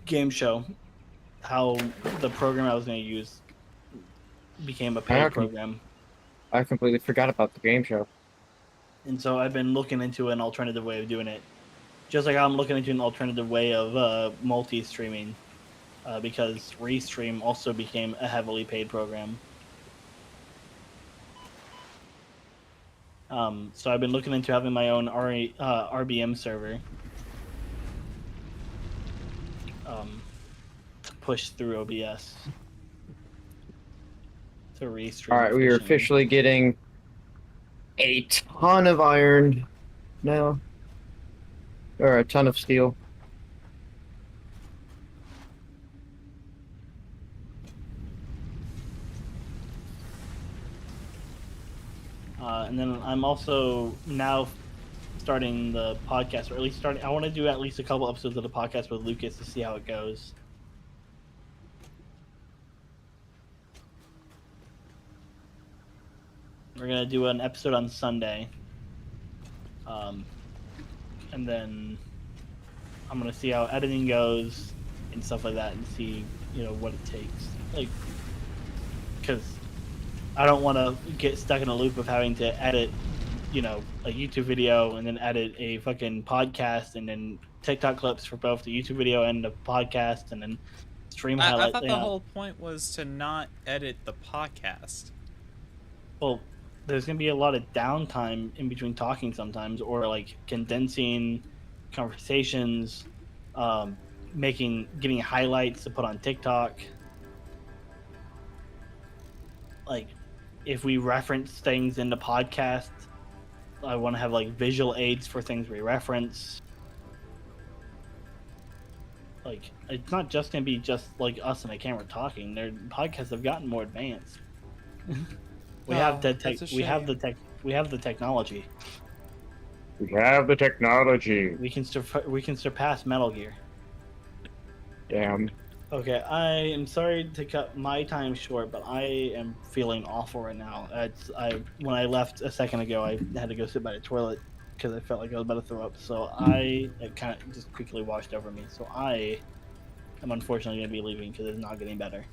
S4: game show, how the program I was going to use became a paid
S1: Okay.
S4: program.
S1: I completely forgot about the game show.
S4: And so I've been looking into an alternative way of doing it. Just like I'm looking into an alternative way of multi-streaming, because Restream also became a heavily paid program. So I've been looking into having my own RBM server to push through OBS to Restream.
S1: All right, we are
S4: efficiently.
S1: officially getting a ton of iron now, or a ton of steel.
S4: And then I'm also now starting the podcast, or at least starting. I want to do at least a couple episodes of the podcast with Lucas to see how it goes. We're gonna do an episode on Sunday, and then I'm gonna see how editing goes and stuff like that, and see what it takes. Because I don't want to get stuck in a loop of having to edit, a YouTube video and then edit a fucking podcast and then TikTok clips for both the YouTube video and the podcast and then stream
S2: I
S4: highlights.
S2: thought the whole point was to not edit the podcast.
S4: Well, there's gonna be a lot of downtime in between talking sometimes, or condensing conversations, getting highlights to put on TikTok. If we reference things in the podcast, I want to have like visual aids for things we reference. Like it's not just gonna be just like us and a camera talking. Their podcasts have gotten more advanced. We have the tech.
S2: that's a
S4: We have the
S2: shame.
S4: tech. We have the technology.
S1: We have the technology.
S4: We can surpass Metal Gear.
S1: Damn.
S4: Okay, I am sorry to cut my time short, but I am feeling awful right now. When I left a second ago, I had to go sit by the toilet because I felt like I was about to throw up. So it kind of just quickly washed over me. So I am unfortunately going to be leaving because it's not getting better.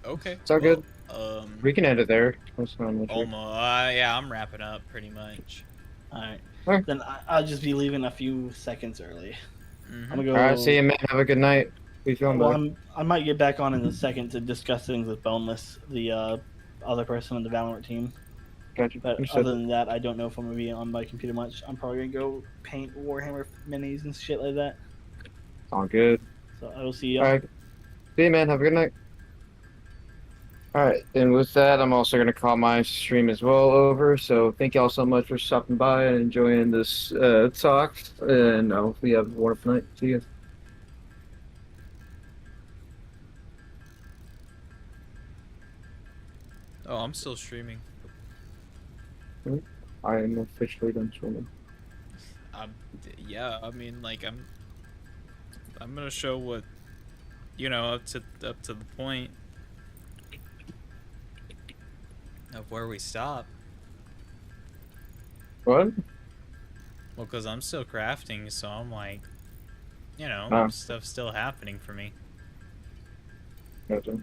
S2: Okay.
S1: It's all good.
S2: Um.
S1: We can end it there. That's not an issue.
S2: Almost. Yeah, I'm wrapping up pretty much.
S4: All right,
S1: Alright.
S4: then I'll just be leaving a few seconds early. I'm gonna go.
S1: All right, see you, man. Have a good night. Be feeling
S4: Well,
S1: better.
S4: I might get back on in a second to discuss things with Boneless, the other person on the Valorant team.
S1: Gotcha.
S4: But
S1: Understood.
S4: other than that, I don't know if I'm gonna be on my computer much. I'm probably gonna go paint Warhammer minis and shit like that.
S1: All good.
S4: So I will see you.
S1: All right. See you, man. Have a good night. All right. And with that, I'm also going to call my stream as well over. So thank y'all so much for stopping by and enjoying this talk. And I hope you have a wonderful night. See you.
S2: Oh, I'm still streaming.
S1: I am officially done streaming.
S2: Yeah, I mean, like I'm gonna show what, up to the point of where we stop.
S1: What?
S2: Well, because I'm still crafting, so I'm like,
S1: Oh.
S2: stuff's still happening for me.
S1: Gotcha.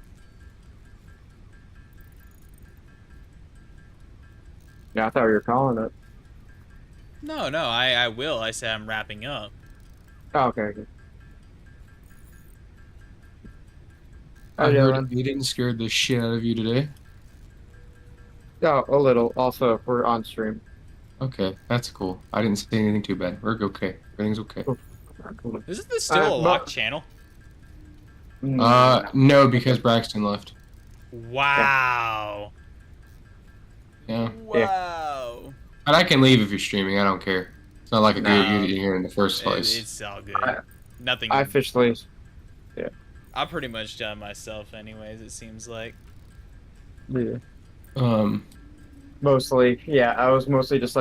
S1: Yeah, I thought you were calling it.
S2: No, I will. I said I'm wrapping up.
S1: Oh, okay. Okay.
S7: I
S1: Oh, yeah,
S7: heard
S1: man.
S7: Aiden scared the shit out of you today.
S1: Oh, a little. Also, we're on stream.
S7: Okay, that's cool. I didn't say anything too bad. We're okay. Everything's okay.
S1: Cool.
S2: Isn't this still a
S1: but-
S2: locked channel?
S7: No, because Braxton left.
S2: Wow.
S7: Yeah.
S2: Wow.
S7: But I can leave if you're streaming. I don't care. It's not like I gave
S2: No.
S7: you here in the first place.
S2: It's all good.
S1: I-
S2: Nothing.
S1: I officially.
S2: I'm pretty much done myself, anyways. It seems like.
S1: Yeah.
S7: Um.
S1: Mostly. Yeah, I was mostly just like.